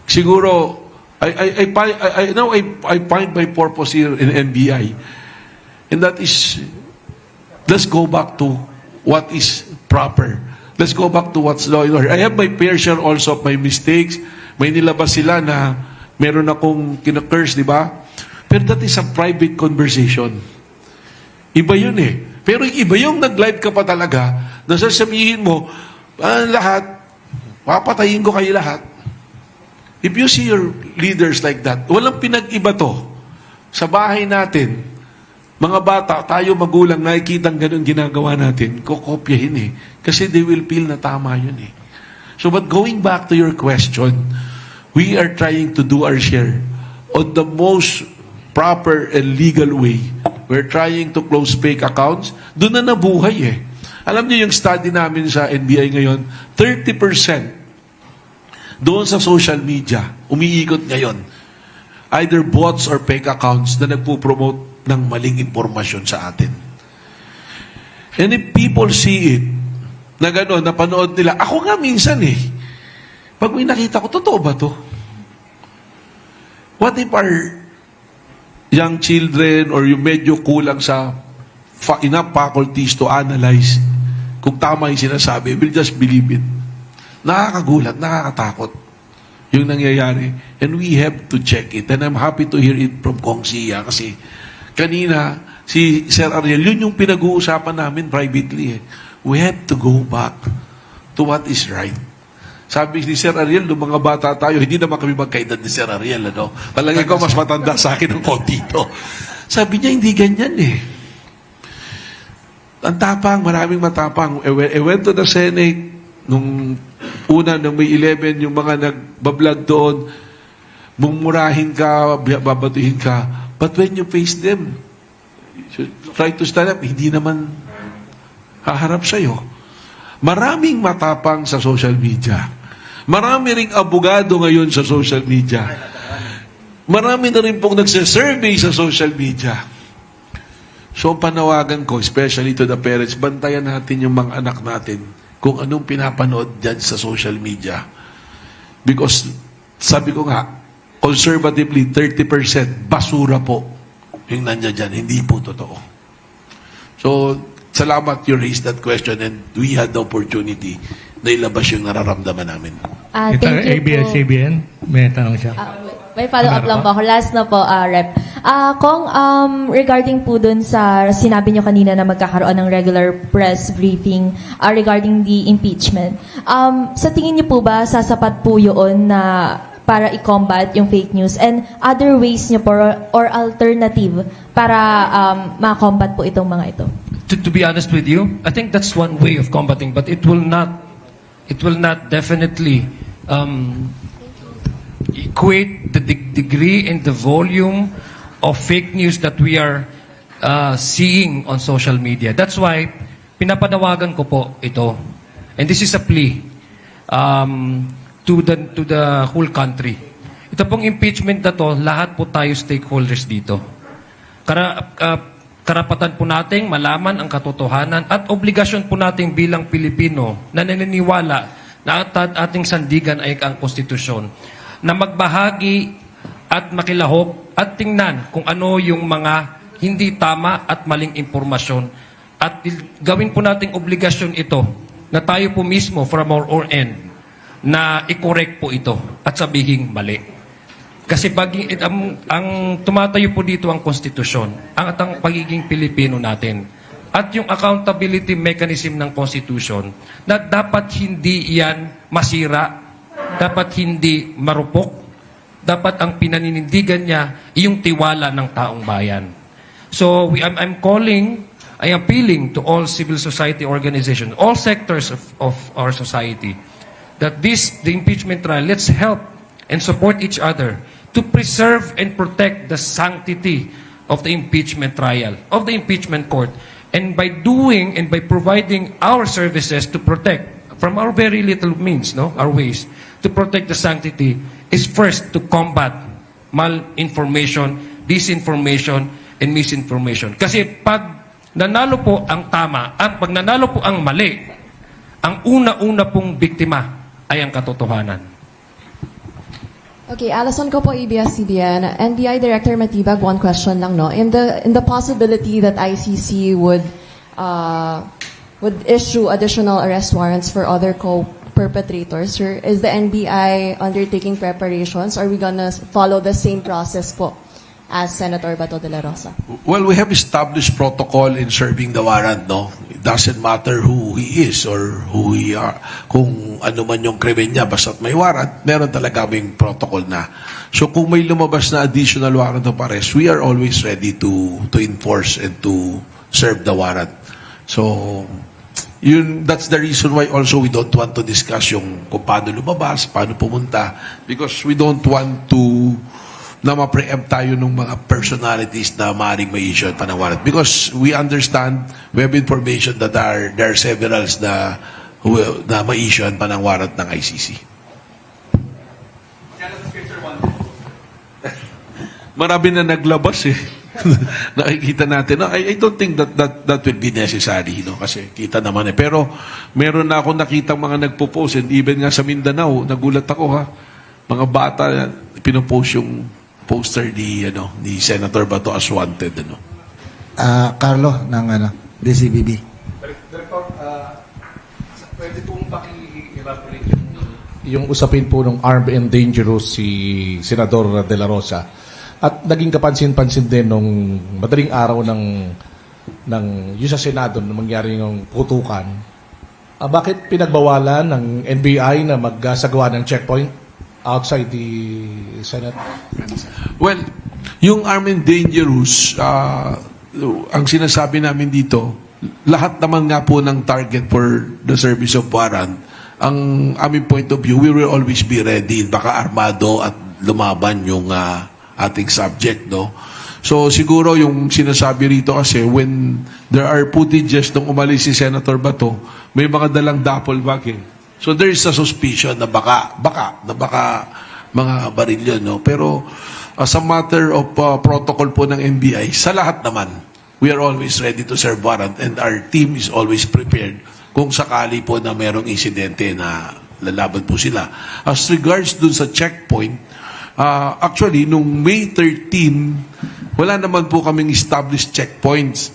siguro, I find my purpose here in NBI. And that is, let's go back to what is proper. Let's go back to what's law and order. I have my fair share also of my mistakes. May nilabas sila na meron akong kinakurs, di ba? Pero that is a private conversation. Iba yun eh. Pero iba yung nag-live ka pa talaga, na sasabihin mo, lahat, papatayin ko kayo lahat. If you see your leaders like that, walang pinag-iba to. Sa bahay natin, mga bata, tayo magulang, nakikitang ganun ginagawa natin, kokopyahin eh. Kasi they will feel na tama yun eh. So, but going back to your question, we are trying to do our share on the most proper and legal way. We're trying to close fake accounts. Doon na nabuhay eh. Alam niyo yung study namin sa NBI ngayon, 30% doon sa social media, umiikot ngayon, either bots or fake accounts na nagpo-promote ng maling impormasyon sa atin. And if people see it, na gano'n, napanood nila, ako nga minsan eh, pag may nakita ko, totoo ba to? What if our young children or yung medyo kulang sa enough faculties to analyze kung tama yung sinasabi, will just believe it. Nakakagulat, nakakatakot yung nangyayari. And we have to check it. And I'm happy to hear it from Kong Sia kasi kanina, si Sir Ariel, yun yung pinag-uusapan namin privately. We have to go back to what is right. Sabi ni Sir Ariel, nung mga bata tayo, hindi naman kami magkaedad ni Sir Ariel. Ano? Palagi ko mas matanda sa akin ng konti ito. Sabi niya, hindi ganyan eh. Ang tapang, maraming matapang. I went to the Senate, nung una, nung May 11, yung mga nagbablog doon, mumurahin ka, babatuhin ka. But when you face them, try to stand up, hindi naman haharap sa'yo. Maraming matapang sa social media. Marami ring abogado ngayon sa social media. Marami na rin pong nagsasurvey sa social media. So, panawagan ko, especially to the parents, bantayan natin yung mga anak natin kung anong pinapanood dyan sa social media. Because, sabi ko nga, conservatively, 30% basura po yung nandiyan dyan. Hindi po totoo. So, salamat you raised that question and we had the opportunity na ilabas yung nararamdaman namin. Thank you ABS-CBN, may tanong siya. May follow-up lang po ako. Last na po, Rep. Kung regarding po dun sa sinabi nyo kanina na magkakaroon ng regular press briefing regarding the impeachment, sa tingin nyo po ba sasapat po yun na para i-combat yung fake news and other ways nyo po or alternative para ma-combat po itong mga ito? to be honest with you, I think that's one way of combating, but it will not definitely equate the degree and the volume of fake news that we are seeing on social media. That's why pinapanawagan ko po ito, and this is a plea to the whole country. Ito pong impeachment na to, lahat po tayo stakeholders dito. Karapatan po nating malaman ang katotohanan at obligasyon po nating bilang Pilipino na naniniwala na ating sandigan ay ang konstitusyon na magbahagi at makilahok at tingnan kung ano yung mga hindi tama at maling impormasyon at gawin po nating obligasyon ito na tayo po mismo from our end na i-correct po ito at sabihing mali. Kasi ang tumatayo po dito ang konstitusyon, ang pagiging Pilipino natin, at yung accountability mechanism ng konstitusyon na dapat hindi yan masira, dapat hindi marupok, dapat ang pinaninindigan niya yung tiwala ng taong bayan. So I'm appealing to all civil society organizations, all sectors of our society, that the impeachment trial, let's help and support each other to preserve and protect the sanctity of the impeachment trial, of the impeachment court. And by doing and by providing our services to protect from our very little means, our ways, to protect the sanctity is first to combat malinformation, disinformation, and misinformation. Kasi pag nanalo po ang tama, at pag nanalo po ang mali, ang una-una pong biktima ay ang katotohanan. Okay, Alison ko po, ABS-CBN. NBI Director Matibag, one question lang, no? In the possibility that ICC would issue additional arrest warrants for other co-perpetrators, sir, is the NBI undertaking preparations? Are we gonna follow the same process po as Senator Bato de la Rosa? Well, we have established protocol in serving the warrant, no? It doesn't matter who he is or who he are. Kung ano man yung krimen niya, basta't may warrant, meron talaga kaming protocol na. So kung may lumabas na additional warrant of arrest, we are always ready to enforce and to serve the warrant. So, that's the reason why also we don't want to discuss yung kung paano lumabas, paano pumunta, because we don't want to na ma-preempt tayo ng mga personalities na maaaring may issue at panawaran. Because we understand, we have information that there are several na may issue at panawaran ng ICC. Marami na naglabas eh. Nakikita natin. No? I don't think that will be necessary. No? Kasi kita naman eh. Pero meron na ako nakita mga nagpo-post and even nga sa Mindanao, nagulat ako ha. Mga bata, pinopost yung poster ni Senator Bato as wanted. Carlo ng DCBB. Director, pwede pong paki-elaborate yung usapin po ng armed and dangerous si Senador De La Rosa. At naging kapansin-pansin din nung madaling araw ng yung sa Senado na mangyari yung putukan. Bakit pinagbawalan ng NBI na magsagawa ng checkpoint outside the Senate? Well, yung armed and dangerous, ang sinasabi namin dito, lahat naman nga po ng target for the service of warrant, ang aming point of view, we will always be ready. Baka armado at lumaban yung ating subject, no? So siguro yung sinasabi rito kasi when there are footages nung umalis si Senator Bato, may mga dalang duffel bag eh. So there is a suspicion na baka mga baril yun, no? Pero as a matter of protocol po ng NBI, sa lahat naman, we are always ready to serve warrant and our team is always prepared kung sakali po na merong insidente na lalaban po sila. As regards dun sa checkpoint, actually, nung May 13, wala naman po kaming established checkpoints.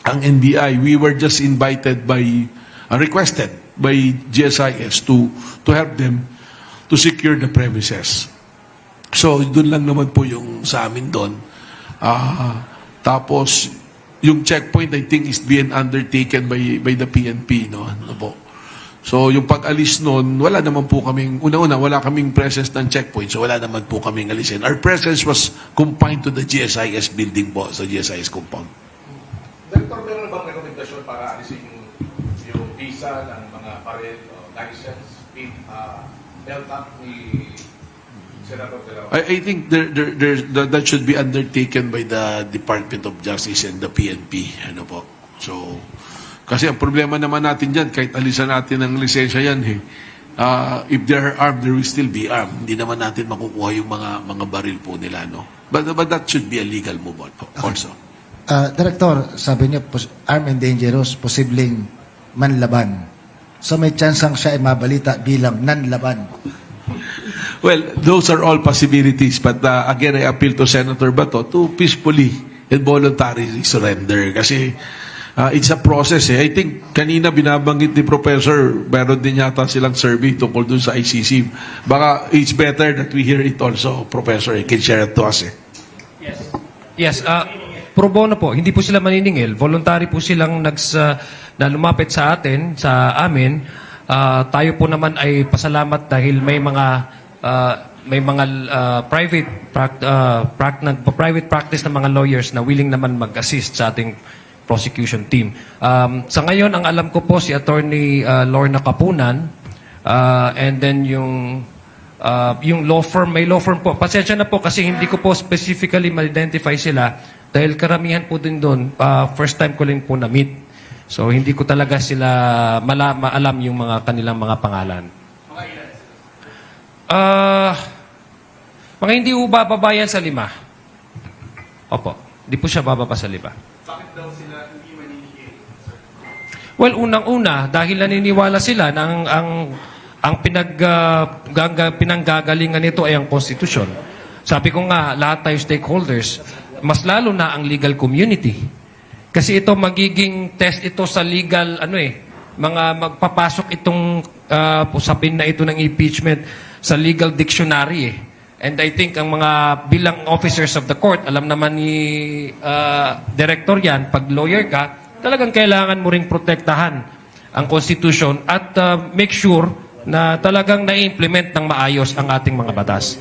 Ang NBI, we were just invited requested by GSIS to help them to secure the premises. So, doon lang naman po yung sa amin doon. Tapos, yung checkpoint, I think, is being undertaken by the PNP, no? Ano po? So, yung pag-alis noon, wala naman po kaming, una-una, wala kaming presence ng checkpoint, so wala naman po kaming alisin. Our presence was confined to the GSIS building po, sa GSIS compound. Director, meron bang rekomendasyon para alisin yung visa ng mga parent o license, LTAC ni Senator De La Rosa? I think that should be undertaken by the Department of Justice and the PNP. Ano po? So, kasi ang problema naman natin dyan, kahit alisan natin ng lisensya yan, if they're armed, there will still be armed. Hindi naman natin makukuha yung mga baril po nila, no? But that should be a legal move on po, also. Director, sabi niyo, armed and dangerous, posibleng manlaban. So may chance ang siya ay mabalita bilang nanlaban. Well, those are all possibilities. But again, I appeal to Senator Bato to peacefully and voluntarily surrender. Kasi it's a process. I think kanina binabanggit ni Professor, meron din yata silang survey tungkol dun sa ICC. Baka it's better that we hear it also, Professor. You can share it to us. Yes, pro bono po, hindi po sila maniningil. Voluntary po silang na lumapit sa amin. Tayo po naman ay pasalamat dahil may mga private practice ng mga lawyers na willing naman mag-assist sa ating prosecution team. Sa ngayon, ang alam ko po si Attorney Lorna Kapunan, and then yung law firm, may law firm po. Pasensya na po kasi hindi ko po specifically ma-identify sila dahil karamihan po din doon, first time ko lang po na-meet. So, hindi ko talaga sila maalam yung mga kanilang mga pangalan. Mga hindi po bababa yan sa 5. Opo, hindi po siya bababa sa 5. Bakit daw sila hindi maniningil? Well, unang-una, dahil naniniwala sila na ang pinanggagalingan nito ay ang konstitusyon. Sabi ko nga, lahat tayo stakeholders, mas lalo na ang legal community. Kasi ito magiging test ito sa legal, mga magpapasok itong usapin na ito ng impeachment sa legal dictionary. And I think ang mga bilang officers of the court, alam naman ni director yan, pag lawyer ka, talagang kailangan mo ring protektahan ang Constitution at make sure na talagang na-implement ng maayos ang ating mga batas.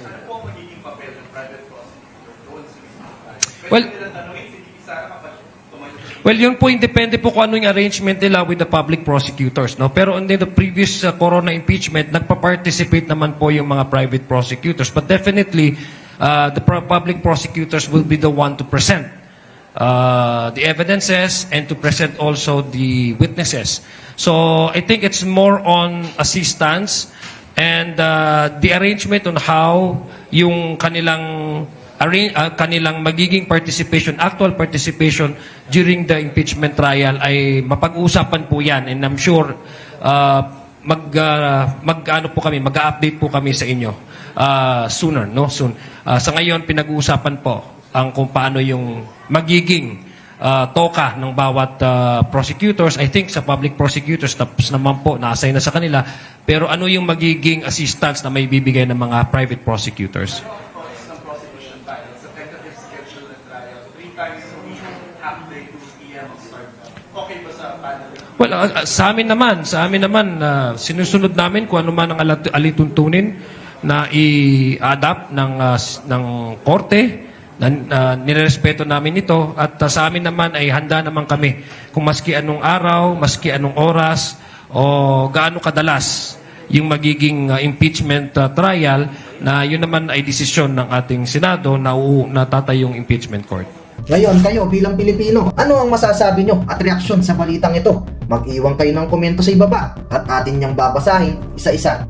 Well, yun po, independe po kung ano yung arrangement nila with the public prosecutors. No? Pero in the previous corona impeachment, nagpa-participate naman po yung mga private prosecutors. But definitely, the public prosecutors will be the one to present the evidences and to present also the witnesses. So I think it's more on assistance and the arrangement on how yung kanilang magiging participation, actual participation during the impeachment trial ay mapag-uusapan po yan. And I'm sure mag-update po kami sa inyo soon. Sa ngayon, pinag-uusapan po ang kung paano yung magiging toka ng bawat prosecutors. I think sa public prosecutors, tapos naman po, na-assign na sa kanila. Pero ano yung magiging assistance na may bibigay ng mga private prosecutors? Well, sa amin naman, sinusunod namin kung ano man ang alituntunin na i-adapt ng korte, nirerespeto namin ito, at sa amin naman ay handa naman kami kung maski anong araw, maski anong oras, o gaano kadalas yung magiging impeachment trial, na yun naman ay desisyon ng ating Senado na natatayong impeachment court. Ngayon, kayo bilang Pilipino, ano ang masasabi nyo at reaksyon sa balitang ito? Mag-iwan kayo ng komento sa ibaba at atin niyang babasahin isa-isa.